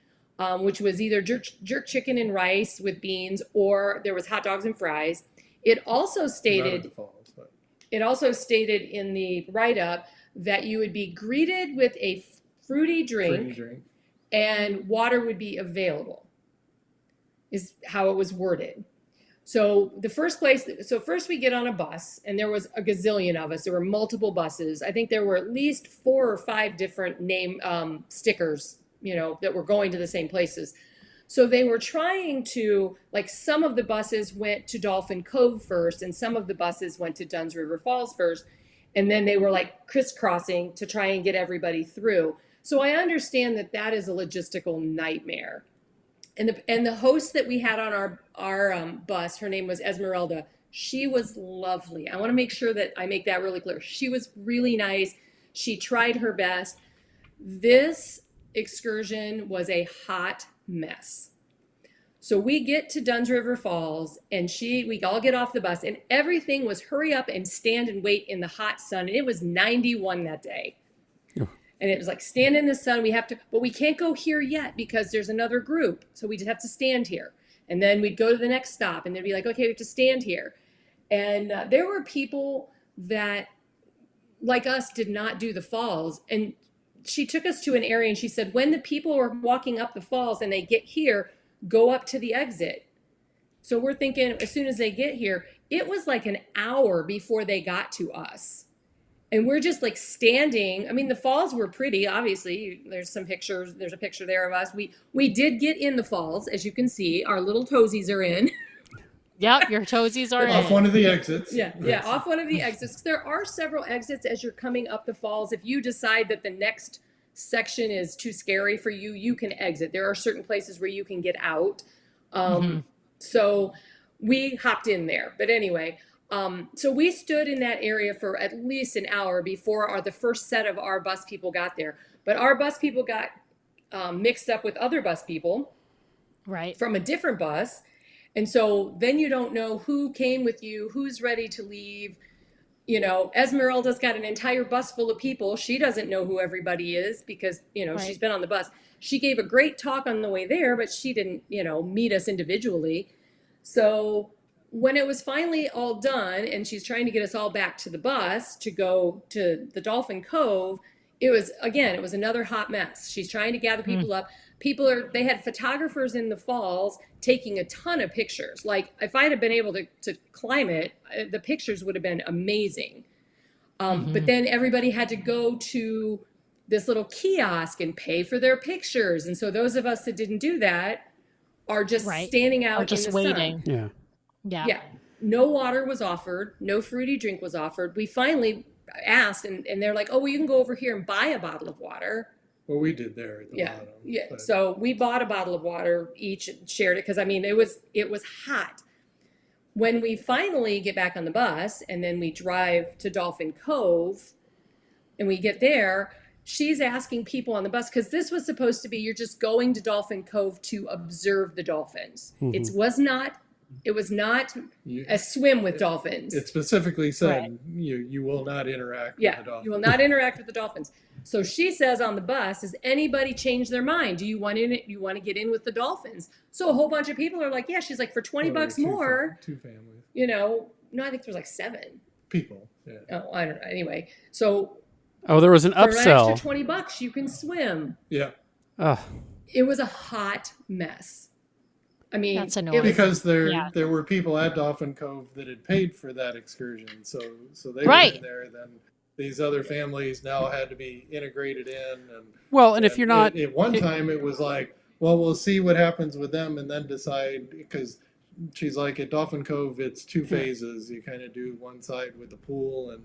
Which was either jerk chicken and rice with beans, or there was hot dogs and fries. It also Not at stated the falls, but in the write-up that you would be greeted with a fruity drink, and water would be available, is how it was worded. So first we get on a bus, and there was a gazillion of us. There were multiple buses. I think there were at least 4 or 5 different name stickers, you know, that were going to the same places. So they were trying to, like, some of the buses went to Dolphin Cove first, and some of the buses went to Dunn's River Falls first. And then they were like crisscrossing to try and get everybody through. So I understand that is a logistical nightmare. And the host that we had on our bus, her name was Esmeralda. She was lovely. I want to make sure that I make that really clear. She was really nice. She tried her best. This excursion was a hot mess. So we get to Dunn's River Falls, and we all get off the bus, and everything was hurry up and stand and wait in the hot sun. And it was 91 that day. Yeah. And it was like, stand in the sun. But we can't go here yet because there's another group. So we just have to stand here. And then we'd go to the next stop, and they'd be like, okay, we have to stand here. And there were people that, like us, did not do the falls. And she took us to an area, and she said, when the people are walking up the falls and they get here, go up to the exit. So we're thinking, as soon as they get here, it was like an hour before they got to us. And we're just like standing. I mean, the falls were pretty, obviously. There's some pictures. There's a picture there of us. We did get in the falls, as you can see. Our little toesies are in. Yep, your toesies are off in. one of the exits. Yeah, off one of the exits. There are several exits as you're coming up the falls. If you decide that the next section is too scary for you, you can exit. There are certain places where you can get out. So we hopped in there. But anyway, so we stood in that area for at least an hour before the first set of our bus people got there. But our bus people got mixed up with other bus people, right, from a different bus. And so then you don't know who came with you, who's ready to leave. You know, Esmeralda's got an entire bus full of people. She doesn't know who everybody is because, you know, she's been on the bus. She gave a great talk on the way there, but she didn't, you know, meet us individually. So when it was finally all done and she's trying to get us all back to the bus to go to the Dolphin Cove, it was another hot mess. She's trying to gather people up. They had photographers in the falls taking a ton of pictures. Like, if I'd have been able to climb it, the pictures would have been amazing. But then everybody had to go to this little kiosk and pay for their pictures. And so those of us that didn't do that are just standing out just in the waiting. sun. Yeah. No water was offered. No fruity drink was offered. We finally asked, and they're like, oh, well, you can go over here and buy a bottle of water. Well, we did there at the bottom. Yeah. But So we bought a bottle of water each and shared it because, I mean, it was hot. When we finally get back on the bus and then we drive to Dolphin Cove and we get there, she's asking people on the bus, because this was supposed to be, you're just going to Dolphin Cove to observe the dolphins. It was not a swim with dolphins. It specifically said you will not interact with the dolphins. You will not interact with the dolphins. So she says on the bus, has anybody changed their mind? Do you want to get in with the dolphins? So a whole bunch of people are like, yeah. She's like, for $20 more. Two families. You know, no, I think there's like 7 people. Yeah. Oh, I don't know. Anyway, so there was an for an upsell. extra $20, you can swim. Yeah. It was a hot mess. I mean, that's annoying. Because there were people at Dolphin Cove that had paid for that excursion, so they were in there. Then these other families now had to be integrated in. And if you're not, at one time it was like, well, we'll see what happens with them and then decide, because she's like, at Dolphin Cove it's 2 phases. You kind of do one side with the pool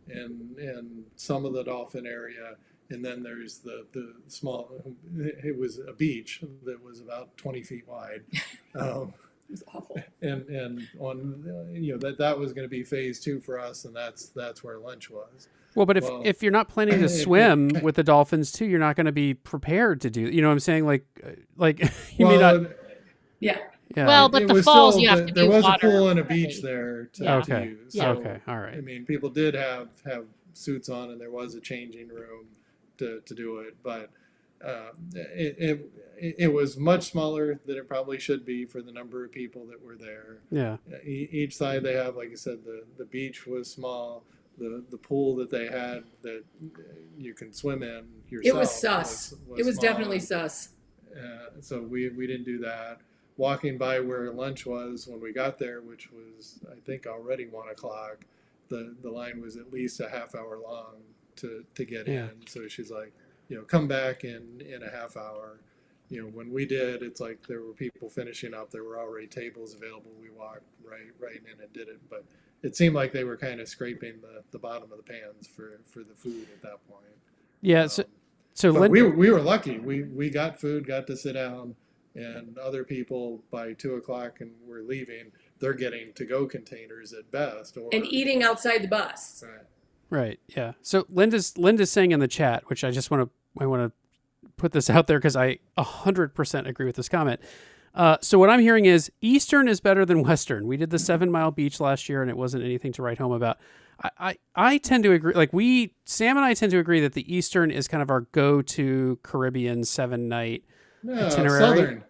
and some of the dolphin area, and then there's the small. It was a beach that was about 20 feet wide. It was awful. And on that was going to be phase 2 for us, and that's where lunch was. Well, but if you're not planning to swim with the dolphins too, you're not going to be prepared to do. You know what I'm saying? Like you may not. Yeah. Yeah. Well, but the falls you have to there do was water. a pool and a beach there to use. So, okay. All right. I mean, people did have suits on, and there was a changing room to do it, but it was much smaller than it probably should be for the number of people that were there. Yeah. Each side they have, like I said, the beach was small. The pool that they had that you can swim in yourself. It was sus. It was small. definitely sus. So we didn't do that. Walking by where lunch was when we got there, which was I think already 1 o'clock, the line was at least a half hour long to get in. So she's like, come back in a half hour. When we did, it's like there were people finishing up. There were already tables available. We walked right in and did it, but it seemed like they were kind of scraping the bottom of the pans for the food at that point. Yeah. So we were lucky. We got food, got to sit down, and other people by 2 o'clock and we're leaving. They're getting to-go containers at best, and eating outside the bus. Right. Yeah. So Linda's saying in the chat, which I want to put this out there because I 100% agree with this comment. So what I'm hearing is Eastern is better than Western. We did the 7 Mile Beach last year and it wasn't anything to write home about. I tend to agree. Like Sam and I tend to agree that the Eastern is kind of our go-to Caribbean 7-night itinerary. Southern.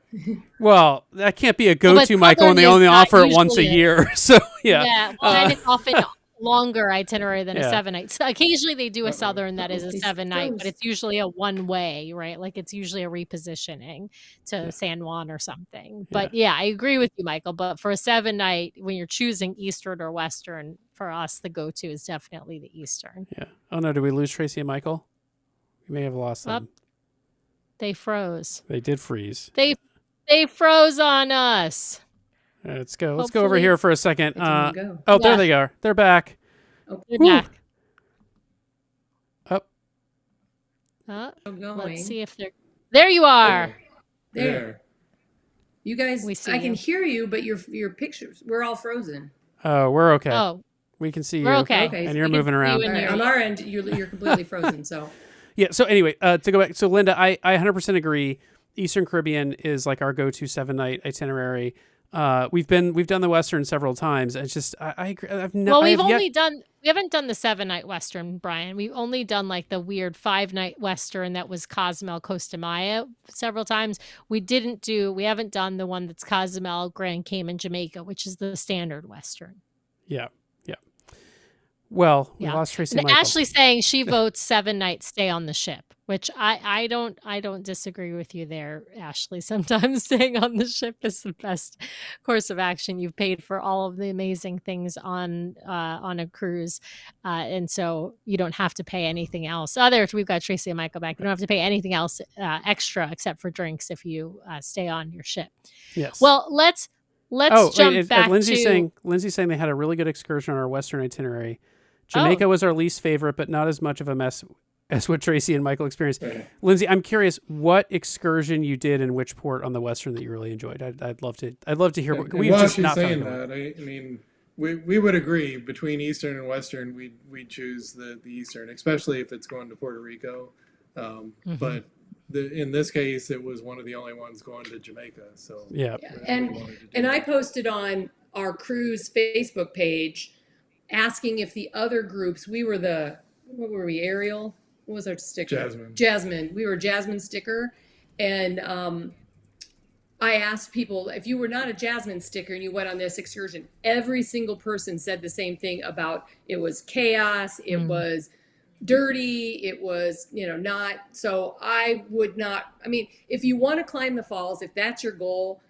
Well, that can't be a go-to, Michael, and they Southern only is offer not it once a usually year. So yeah. Yeah, well, and it's often longer itinerary than a Yeah. 7-night. So occasionally they do a Southern that is a These 7-night, but froze. it's usually a one-way, right? Like it's usually a repositioning to San Juan or something. But yeah, I agree with you, Michael. But for a 7-night, when you're choosing Eastern or Western, for us, the go-to is definitely the Eastern. Yeah. Oh no, did we lose Tracy and Michael? We may have lost them. They froze. They did freeze. They froze on us. Let's go. Let's go over Hopefully- here for a second. It didn't go. Oh, there Yeah. they are. They're back. They're Whew. back. Up. Going. Let's see if they're. There you are. There. You guys, We see I can you. hear you, but your pictures, we're all frozen. Oh, we're okay. Oh, We can see we're you. okay. Okay. And you're We can moving see around. you All and right, you're- on our end, you're completely frozen. So Yeah. So anyway, to go back. So Linda, I 100% agree. Eastern Caribbean is like our go-to 7-night itinerary. We've done the Western several times. It's just I agree. Well, we haven't done the 7-night Western, Brian. We've only done like the weird 5-night Western that was Cozumel, Costa Maya several times. We haven't done the one that's Cozumel, Grand Cayman, Jamaica, which is the standard Western. Yeah. Well, we Yeah. lost Tracy And and Michael. Ashley's saying she votes 7 nights stay on the ship, which I don't disagree with you there, Ashley. Sometimes staying on the ship is the best course of action. You've paid for all of the amazing things on a cruise, and so you don't have to pay anything else. We've got Tracy and Michael back. You don't have to pay anything else extra except for drinks if you stay on your ship. Yes. Well, let's jump back Lindsay's to. saying they had a really good excursion on our Western itinerary. Jamaica was our least favorite, but not as much of a mess as what Tracy and Michael experienced. Right. Lindsay, I'm curious what excursion you did in which port on the Western that you really enjoyed. I'd love to hear. And We've while just she's not saying found that, I mean, we would agree between Eastern and Western, we'd choose the Eastern, especially if it's going to Puerto Rico. But in this case, it was one of the only ones going to Jamaica. So Yeah. yeah. we And wanted to do and I that. posted on our cruise Facebook page asking if the other groups, what were we, Ariel? What was our sticker? Jasmine. We were Jasmine sticker. And I asked people, if you were not a Jasmine sticker and you went on this excursion, every single person said the same thing about it was chaos, it was dirty, it was, not. So I would not, if you want to climb the falls, if that's your goal,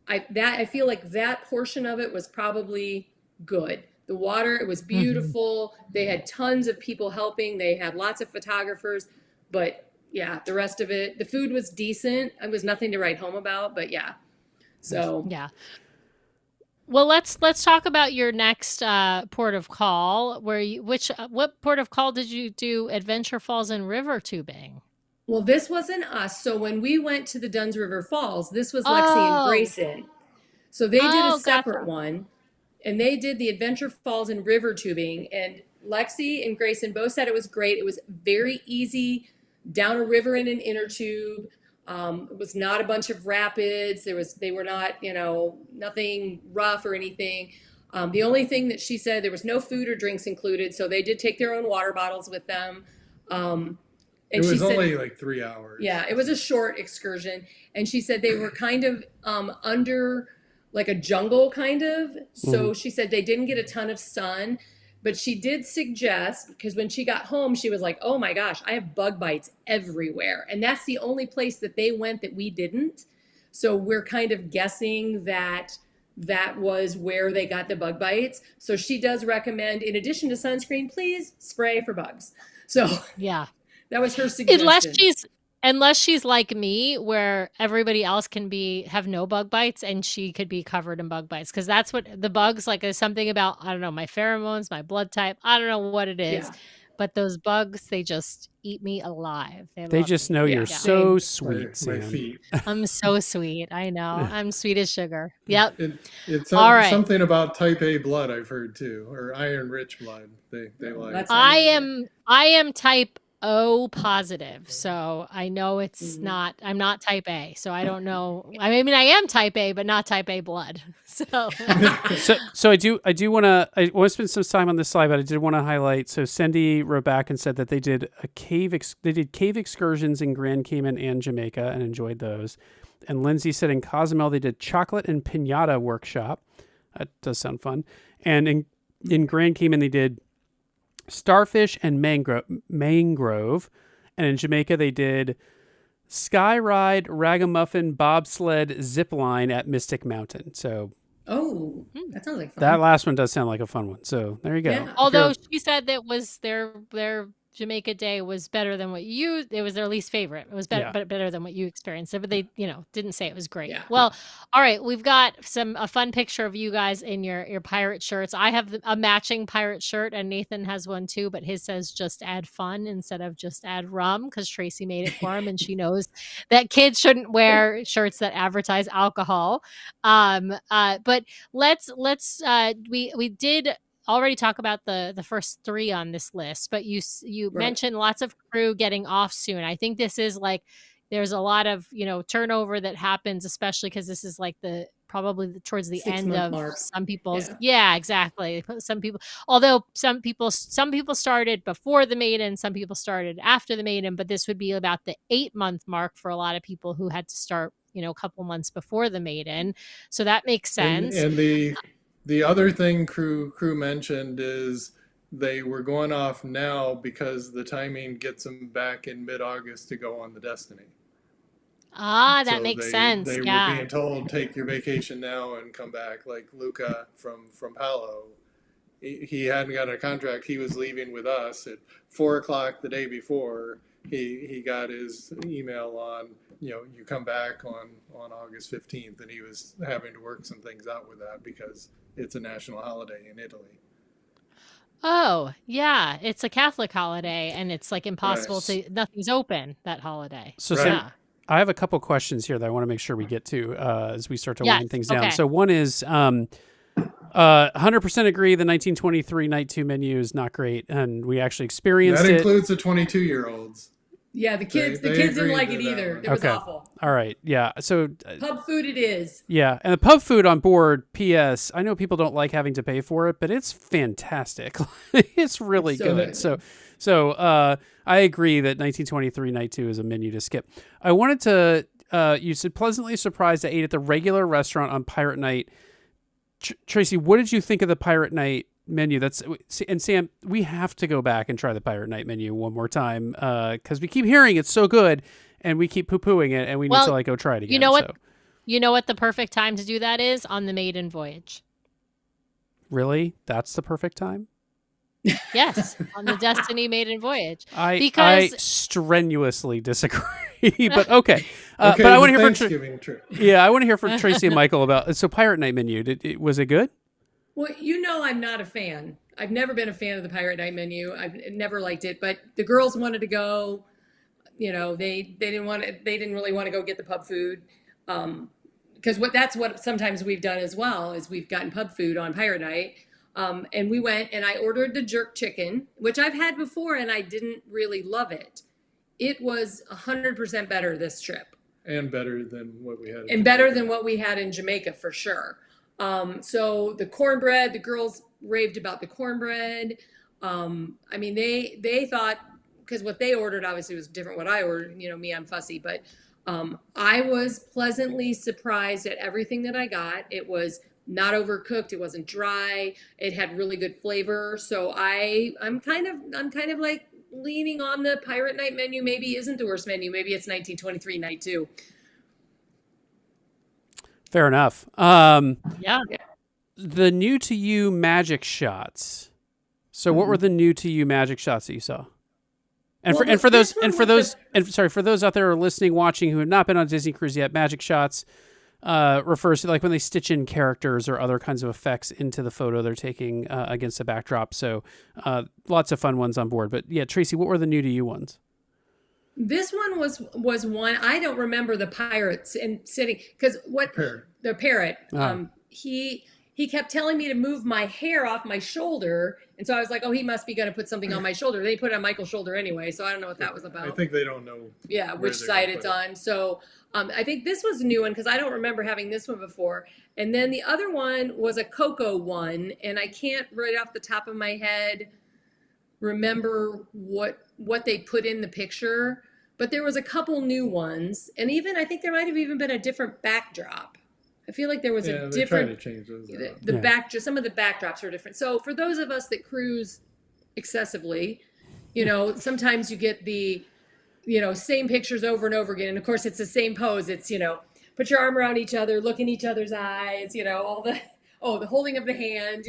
I feel like that portion of it was probably good. The water, it was beautiful. They had tons of people helping. They had lots of photographers, but yeah, the rest of it, the food was decent. It was nothing to write home about, but yeah. So Yeah. Well, let's talk about your next port of call. What port of call did you do Adventure Falls and river tubing? Well, this wasn't us. So when we went to the Dunn's River Falls, this was Lexi and Oh, Grayson. So they did a separate gotcha. one, and they did the Adventure Falls and river tubing. And Lexi and Grayson both said it was great. It was very easy down a river in an inner tube. It was not a bunch of rapids. They were not, nothing rough or anything. The only thing that she said, there was no food or drinks included, so they did take their own water bottles with them. It And she was said, only like 3 hours. yeah, it was a short excursion. And she said they were kind of under like a jungle kind of. So she said they didn't get a ton of sun, but she did suggest, because when she got home, she was like, oh my gosh, I have bug bites everywhere. And that's the only place that they went that we didn't. So we're kind of guessing that that was where they got the bug bites. So she does recommend, in addition to sunscreen, please spray for bugs. So Yeah. that was her suggestion. Unless she's like me, where everybody else can have no bug bites and she could be covered in bug bites. Because that's what the bugs, like, is something about, I don't know, my pheromones, my blood type. I don't know what it is. Yeah. But those bugs, they just eat me alive. They love just me. know Yeah. you're Yeah. so My, sweet, my Sam. feet. I'm so sweet. I know. I'm sweet as sugar. Yep. It's All right. something about type A blood I've heard too, or iron rich blood. They like. That's I am type O positive, so I know it's not. I'm not type A, so I don't know. I mean, I am type A, but not type A blood. So So I do want to spend some time on this slide, but I did want to highlight. So Cindy wrote back and said that they did they did cave excursions in Grand Cayman and Jamaica and enjoyed those. And Lindsay said in Cozumel they did chocolate and piñata workshop. That does sound fun. And in Grand Cayman they did starfish and mangrove. And in Jamaica they did sky ride, ragamuffin, bobsled, zip line at Mystic Mountain. So that sounds like fun. that last one does sound like a fun one. So there you go. Yeah. although she said that was their Jamaica day was better than what it was their least favorite. It was better, Yeah. but better than what you experienced. But they, didn't say it was great. Yeah. Well, all right, we've got a fun picture of you guys in your pirate shirts. I have a matching pirate shirt, and Nathan has one too, but his says just add fun instead of just add rum, because Tracy made it for him, and she knows that kids shouldn't wear shirts that advertise alcohol. But we did already talk about the first three on this list, but you Right. mentioned lots of crew getting off soon. I think this is like there's a lot of turnover that happens, especially because this is like probably towards the 6 end month of mark. some people's Yeah. exactly. Some people, although some people started before the maiden, some people started after the maiden, but this would be about the 8-month mark for a lot of people who had to start a couple months before the maiden, so that makes sense. And the other thing crew mentioned is they were going off now because the timing gets them back in mid-August to go on the Destiny. That So makes sense. They Yeah. were being told, take your vacation now and come back. Like Luca from Palo, he hadn't got a contract. He was leaving with us at 4:00 the day before. He got his email on, you come back on August 15th, and he was having to work some things out with that because it's a national holiday in Italy. Oh, yeah. It's a Catholic holiday, and it's like impossible nothing's open that holiday. So Right. Sam, I have a couple questions here that I want to make sure we get to as we start to wind things down. Okay. So one is 100% agree the 1923 night 2 menu is not great, and we actually experienced That it. includes the 22-year-olds. Yeah, the kids They didn't agreed like to it that either. one. It was Okay. awful. All right. Yeah. So Pub food it is. yeah, and the pub food on board, PS, I know people don't like having to pay for it, but it's fantastic. It's really It's so good. good. So I agree that 1923 night 2 is a menu to skip. I wanted to you said pleasantly surprised I ate at the regular restaurant on Pirate Night. Tracy, what did you think of the Pirate Night menu? And Sam, we have to go back and try the Pirate Night menu one more time because we keep hearing it's so good and we keep poo-pooing it, and we need to go try it again. You know what? You know what the perfect time to do that is? On the maiden voyage. Really? That's the perfect time? Yes, on the Destiny maiden voyage. I Because strenuously disagree, but okay. Okay, But I want the to hear from Thanksgiving trip. I want to hear from Tracy and Michael about Pirate Night menu. Was it good? Well, you know, I'm not a fan. I've never been a fan of the Pirate Night menu. I've never liked it, but the girls wanted to go. You know, they didn't want to, they didn't really want to go get the pub food. Because that's what sometimes we've done as well, is we've gotten pub food on Pirate Night. And we went and I ordered the jerk chicken, which I've had before and I didn't really love it. It was 100% better this trip. And better than what we had. And better than what we had in Jamaica for sure. So the cornbread, the girls raved about the cornbread. I mean, they thought, because what they ordered obviously was different what I ordered. You know, me, I'm fussy, but I was pleasantly surprised at everything that I got. It was not overcooked. It wasn't dry. It had really good flavor. So I'm kind of like leaning on the Pirate Night menu. Maybe isn't the worst menu. Maybe it's 1923 night too. Fair enough. yeah, The new to you magic shots. So what were the new to you magic shots that you saw? And Well, for those this one and for was those the- and sorry, for those out there who are listening, watching, who have not been on a Disney cruise yet, magic shots refers to like when they stitch in characters or other kinds of effects into the photo they're taking against a backdrop. So lots of fun ones on board. But yeah, Tracy, what were the new to you ones? This one was one I don't remember the pirates and sitting because Parrot. the parrot Ah. he kept telling me to move my hair off my shoulder, and so I was like, oh, he must be going to put something on my shoulder. They put it on Michael's shoulder anyway, so I don't know what that was about. I think they don't know. Yeah, where which they're side gonna it's put it. on. So I think this was a new one because I don't remember having this one before. And then the other one was a cocoa one, and I can't right off the top of my head remember what they put in the picture, but there was a couple new ones, and even I think there might have even been a different backdrop. I feel like there was Yeah, a they try to different change those. the some of the backdrops are different. So for those of us that cruise excessively, you know, sometimes you get the same pictures over and over again, and of course it's the same pose. It's put your arm around each other, look in each other's eyes, all the holding of the hand,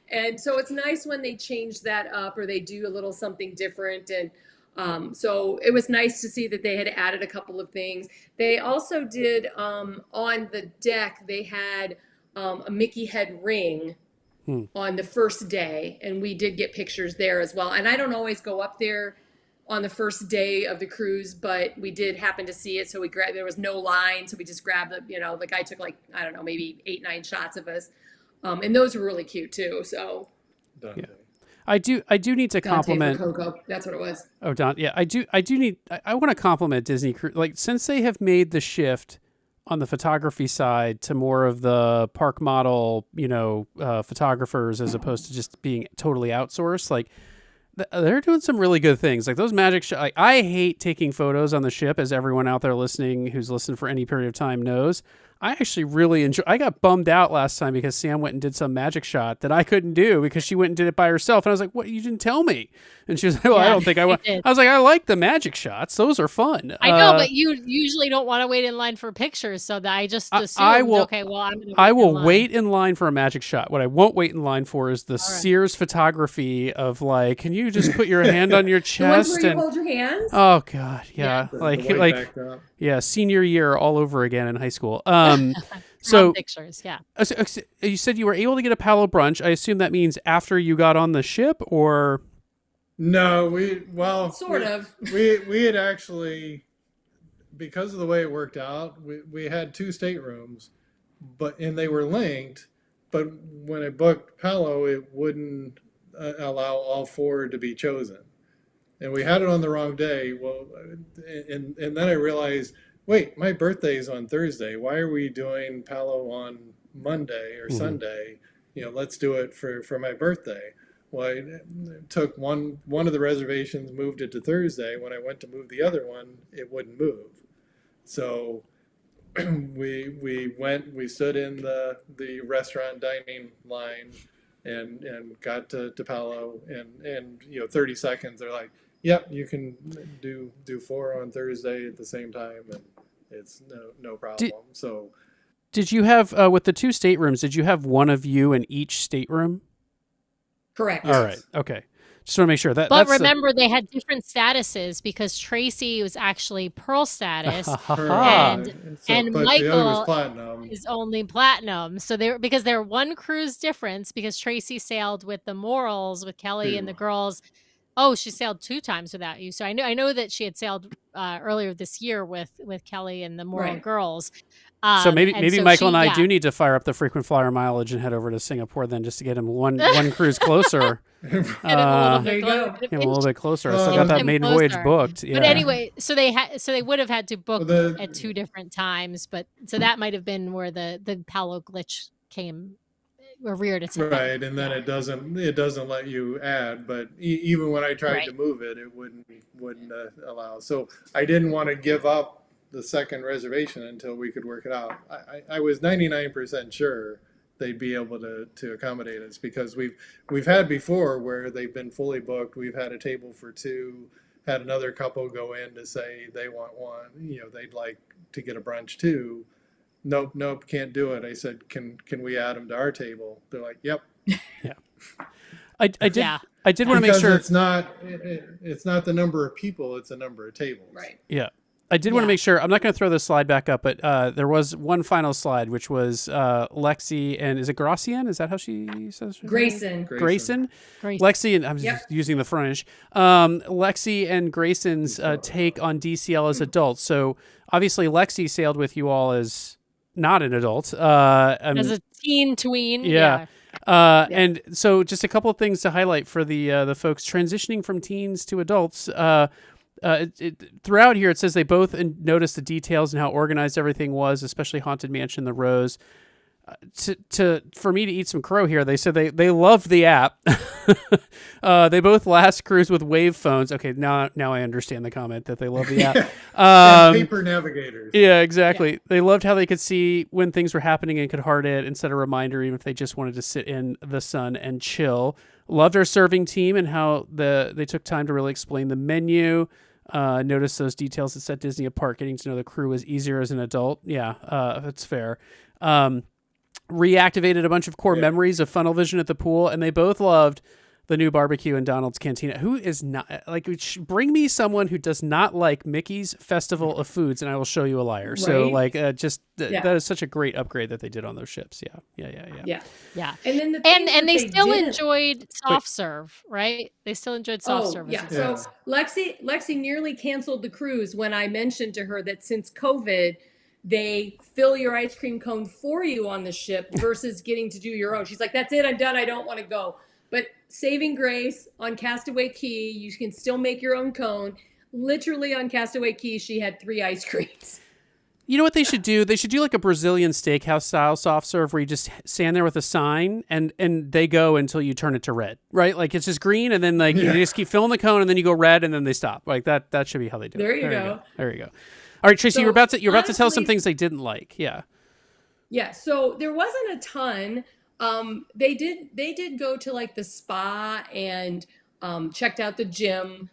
and so it's nice when they change that up or they do a little something different. And so it was nice to see that they had added a couple of things. They also did on the deck, they had a Mickey head ring on the first day, and we did get pictures there as well. And I don't always go up there on the first day of the cruise, but we did happen to see it. So there was no line. So we just grabbed the guy took like, I don't know, maybe 8-9 shots of us. And those were really cute too. So Dante. Yeah. I do need to Dante compliment. for Coco. That's what it was. Oh, Don. Yeah, I want to compliment Disney Cruise. Like, since they have made the shift on the photography side to more of the park model, photographers as opposed to just being totally outsourced, like they're doing some really good things. Like those magic shots. I hate taking photos on the ship, as everyone out there listening who's listened for any period of time knows. I actually really enjoy. I got bummed out last time because Sam went and did some magic shot that I couldn't do because she went and did it by herself, and I was like, "What? You didn't tell me?" And she was like, "Well, I Yeah, don't think I want." did. I was like, "I like the magic shots; those are fun." I know, but you usually don't want to wait in line for pictures, so that I just assumed, I will- okay, well, I'm going to I will wait in line for a magic shot. What I won't wait in line for is the right. Sears photography of like, can you just put your hand on your The ones chest where you and hold your hands. oh god, yeah, The like white backdrop. yeah, senior year all over again in high school. So pictures, yeah. You said you were able to get a Palo brunch. I assume that means after you got on the ship, or No, Sort of. We had actually, because of the way it worked out, we had 2 staterooms, and they were linked. But when I booked Palo, it wouldn't allow all 4 to be chosen, and we had it on the wrong day. Well, and then I realized, wait, my birthday is on Thursday. Why are we doing Palo on Monday or Sunday? Let's do it for my birthday. Well, I took one of the reservations, moved it to Thursday. When I went to move the other one, it wouldn't move. So we stood in the restaurant dining line and got to Palo, and 30 seconds they're like, yep, you can do 4 on Thursday at the same time, and it's no problem. So did you have with the 2 staterooms? Did you have one of you in each stateroom? Correct. All right. Okay. Just want to make sure that. But that's remember, they had different statuses because Tracy was actually Pearl status, Ah. and But the other was Michael platinum. is only platinum. So because they're one cruise difference, because Tracy sailed with the Morals with Kelly and the girls. Oh, she sailed 2 times without you. So I know that she had sailed earlier this year with Kelly and the Moral Right. girls. So maybe Michael and I yeah. do need to fire up the frequent flyer mileage and head over to Singapore then, just to get him one cruise closer. Get him a little There bit you go. closer. Get him a little bit closer. I still Well, got that him maiden voyage closer. booked. Yeah. But anyway, so they would have had to book Well, at 2 different times. But so that might have been where the Palo glitch came or reared its head. Right, and then Yeah. it doesn't let you add. But even when I tried Right. to move it, it wouldn't allow. So I didn't want to give up the second reservation until we could work it out. I was 99% sure they'd be able to accommodate us, because we've had before where they've been fully booked. We've had a table for 2, had another couple go in to say they want one. They'd like to get a brunch too. Nope, can't do it. I said, can we add them to our table? They're like, yep. I did Yeah. I did want to make Because sure. it's not the number of people, it's the number of tables. Right. Yeah. I did want to Yeah. make sure. I'm not going to throw this slide back up, but there was one final slide, which was Lexi and is it Gracian? Is that how she says? her name? Grayson. Grayson. Great. Lexi and I'm Yep. just using the French. Lexi and Grayson's take on DCL as adults. So obviously Lexi sailed with you all as not an adult. As a teen tween. Yeah. And so just a couple of things to highlight for the folks transitioning from teens to adults. Throughout here, it says they both noticed the details and how organized everything was, especially Haunted Mansion, the Rose. For me to eat some crow here, they said they loved the app. They both last cruised with wave phones. Okay, now I understand the comment that they love the app. And paper navigators. Yeah, exactly. They loved how they could see when things were happening and could heart it and set a reminder, even if they just wanted to sit in the sun and chill. Loved our serving team and how they took time to really explain the menu. Notice those details that set Disney apart. Getting to know the crew was easier as an adult. Yeah, that's fair. Reactivated a bunch of core memories of Funnel Vision at the pool, and they both loved the new barbecue in Donald's Cantina. Who is not like? Bring me someone who does not like Mickey's Festival of Foods, and I will show you a liar. Right. So that is such a great upgrade that they did on those ships. Yeah. Yeah. And then And they still enjoyed soft serve, right? They still enjoyed soft serve. Yeah. as well. So Lexi nearly canceled the cruise when I mentioned to her that since COVID, they fill your ice cream cone for you on the ship versus getting to do your own. She's like, that's it, I'm done, I don't want to go. But saving grace on Castaway Cay, you can still make your own cone. Literally on Castaway Cay, she had 3 ice creams. You know what they should do? They should do like a Brazilian steakhouse style soft serve where you just stand there with a sign and they go until you turn it to red, right? Like it's just green and then you just keep filling the cone and then you go red and then they stop. Like that should be how they do it. There you go. There you go. All right, Tracy, So, you're about to tell some honestly- things they didn't like. Yeah. Yeah, so there wasn't a ton. They did go to like the spa and checked out the gym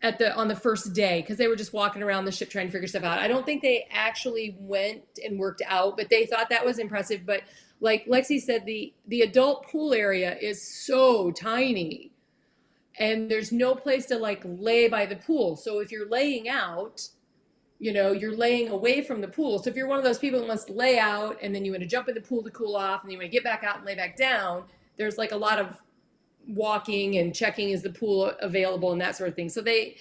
on the first day because they were just walking around the ship trying to figure stuff out. I don't think they actually went and worked out, but they thought that was impressive. But like Lexi said, the adult pool area is so tiny and there's no place to like lay by the pool. So if you're laying out, you're laying away from the pool. So if you're one of those people who wants to lay out and then you want to jump in the pool to cool off and you want to get back out and lay back down, there's like a lot of walking and checking is the pool available and that sort of thing. So they,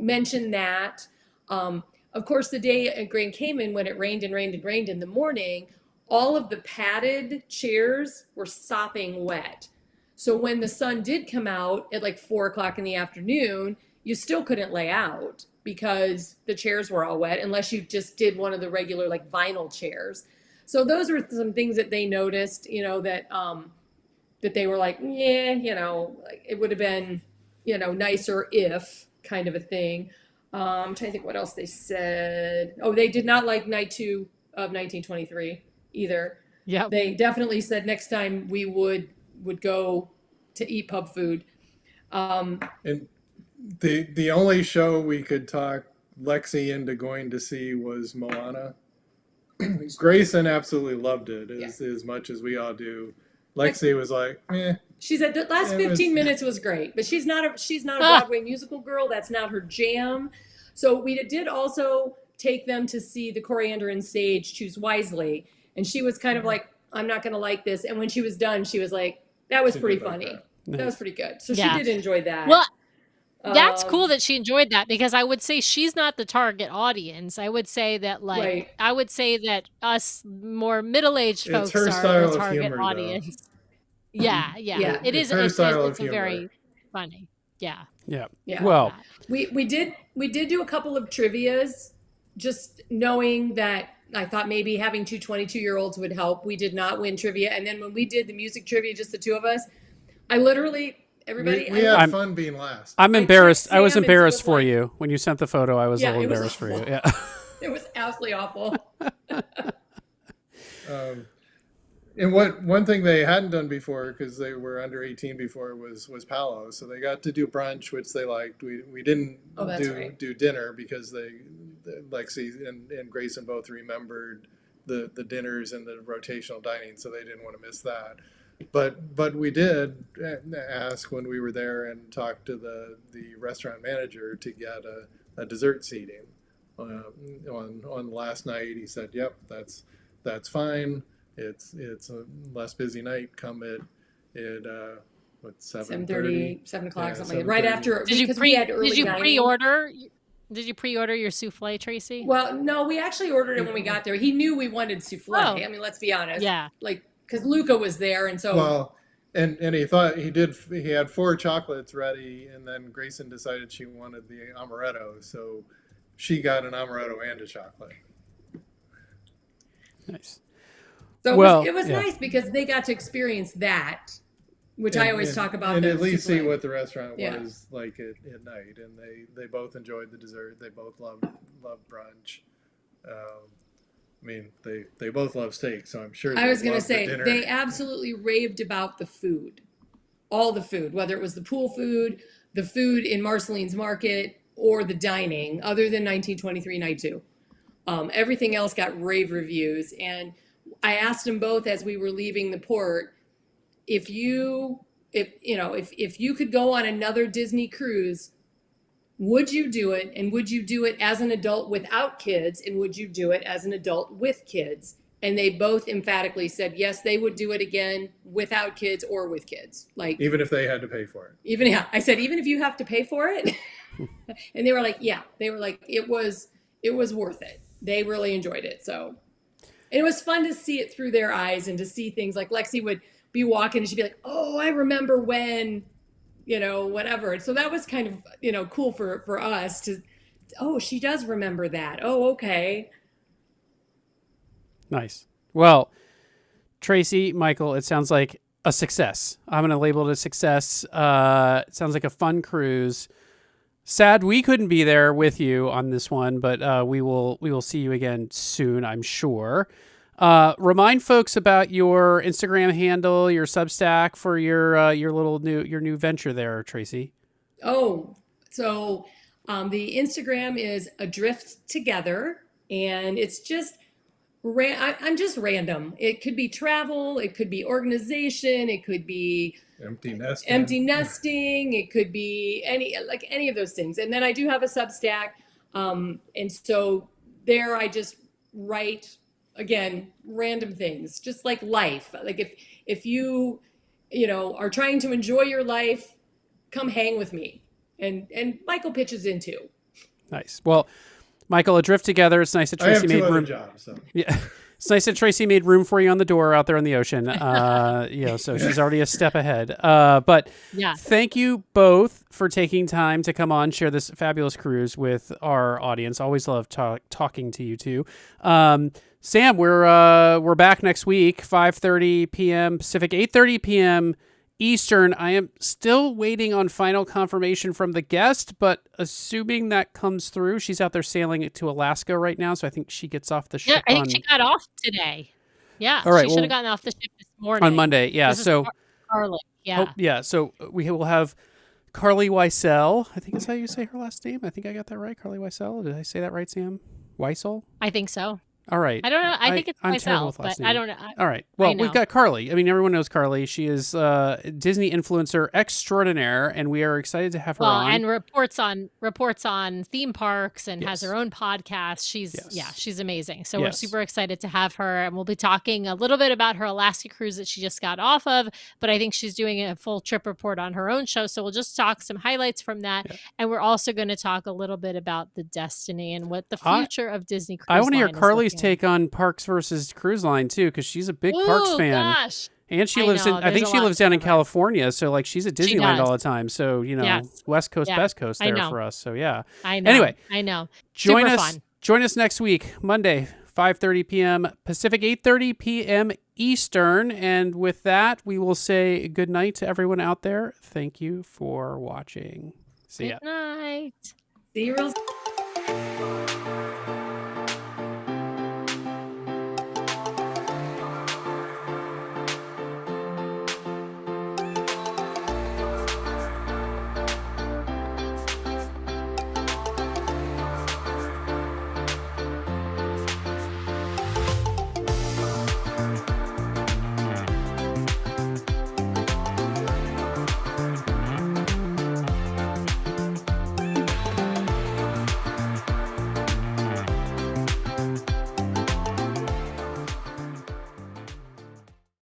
mentioned that. Of course, the day at Grand Cayman when it rained and rained and rained in the morning, all of the padded chairs were sopping wet. So when the sun did come out at like 4:00 in the afternoon, you still couldn't lay out because the chairs were all wet unless you just did one of the regular like vinyl chairs. So those were some things that they noticed, that they were like, like it would have been, nicer if kind of a thing. I'm trying to think what else they said. Oh, they did not like night 2 of 1923 either. Yeah. They definitely said next time we would go to eat pub food. And the only show we could talk Lexi into going to see was Moana. Grayson absolutely loved it as much as we all do. Lexi was like, She said the last 15 minutes was great, but she's not a Broadway musical girl. That's not her jam. So we did also take them to see The Coriander and Sage, Choose Wisely. And she was kind of like, I'm not going to like this. And when she was done, she was like, that was pretty funny. That was pretty good. So she did enjoy that. Well, that's cool that she enjoyed that, because I would say she's not the target audience. I would say that I would say that us more middle-aged folks are the target audience. Though. Yeah. It is. It's very funny. Yeah. Well, we did do a couple of trivias, just knowing that I thought maybe having two 22-year-olds would help. We did not win trivia, and then when we did the music trivia, just the two of us, I literally everybody. We had fun being last. I'm embarrassed. I was embarrassed for you when you sent the photo. I was a little embarrassed for you. Yeah. It was absolutely awful. And one thing they hadn't done before, because they were under 18 before, was Palo. So they got to do brunch, which they liked. We didn't do dinner because Lexi and Grayson both remembered the dinners and the rotational dining, so they didn't want to miss that. But we did ask when we were there and talked to the restaurant manager to get a dessert seating. On last night, he said, "Yep, that's fine. It's a less busy night. Come at 7:30, 7 o'clock, something like that. Right after. Did you pre-order? Did you pre-order your souffle, Tracy? Well, no, we actually ordered it when we got there. He knew we wanted souffle. Oh. I mean, let's be honest. Yeah. Because Luca was there, and so. Well, and he thought he had 4 chocolates ready, and then Grayson decided she wanted the amaretto, so she got an amaretto and a chocolate. Nice. So it was nice because they got to experience that, which I always talk about. And at least see what the restaurant was like at night. And they both enjoyed the dessert. They both loved brunch. I mean, they both love steak, so I'm sure. I was going to say, they absolutely raved about the food. All the food, whether it was the pool food, the food in Marceline's Market, or the dining, other than 1923 Night 2. Everything else got rave reviews. And I asked them both as we were leaving the port, if you could go on another Disney cruise, would you do it? And would you do it as an adult without kids? And would you do it as an adult with kids? And they both emphatically said, yes, they would do it again without kids or with kids. Even if they had to pay for it. I said, even if you have to pay for it. And they were like, yeah, it was worth it. They really enjoyed it. So. And it was fun to see it through their eyes and to see things like Lexi would be walking and she'd be like, oh, I remember when, whatever. And so that was kind of, cool for us to, oh, she does remember that. Oh, okay. Nice. Well, Tracy, Michael, it sounds like a success. I'm going to label it a success. It sounds like a fun cruise. Sad we couldn't be there with you on this one, but we will see you again soon, I'm sure. Remind folks about your Instagram handle, your Substack for your new venture there, Tracy. Oh, so the Instagram is Adrift Together, and it's just I'm just random. It could be travel, it could be organization, it could be empty nesting. It could be any of those things. And then I do have a Substack. And so there I just write, again, random things, just like life. Like if you are trying to enjoy your life, come hang with me. And Michael pitches in too. Nice. Well, Michael, Adrift Together. It's nice that Tracy made room. Jobs, so. Yeah. It's nice that Tracy made room for you on the door out there in the ocean. So she's already a step ahead. But thank you both for taking time to come on, share this fabulous cruise with our audience. Always love talking to you two. Sam, we're back next week, 5:30 p.m. Pacific, 8:30 p.m. Eastern. I am still waiting on final confirmation from the guest, but assuming that comes through, she's out there sailing to Alaska right now, so I think she gets off the ship. Yeah, I think she got off today. Yeah, all right, she should have gotten off the ship this morning. On Monday, yeah. So Carly, yeah. So we will have Carly Weissel. I think is how you say her last name. I think I got that right, Carly Weissel. Did I say that right, Sam? Weissel? I think so. All right. I don't know. I think it's I'm terrible myself, with last but name. I don't know. All right. Well, know. we've got Carly. I mean, everyone knows Carly. She is Disney influencer extraordinaire, and we are excited to have her on. And reports on theme parks and has Yes. her own podcast. Yes. She's amazing. So we're Yes. super excited to have her, and we'll be talking a little bit about her Alaska cruise that she just got off of. But I think she's doing a full trip report on her own show. So we'll just talk some highlights from that, and we're also going to talk a little bit about the Destiny and what the future of Disney Cruise I want to hear Line is Carly's looking take on parks versus cruise line too, because she's a big like. parks Ooh, fan. Gosh. And she I lives know, I think there's a she lot lives to down in cover. California, so like she's at Disneyland does. all the time. So, you know, Yes. West Coast, Yeah. best coast I there know. for us. So yeah. I know. Anyway, I know. Join Super us. fun. Join us next week, Monday, 5:30 p.m. Pacific, 8:30 p.m. Eastern. And with that, we will say good night to everyone out there. Thank you for watching. See ya. Good night. See you real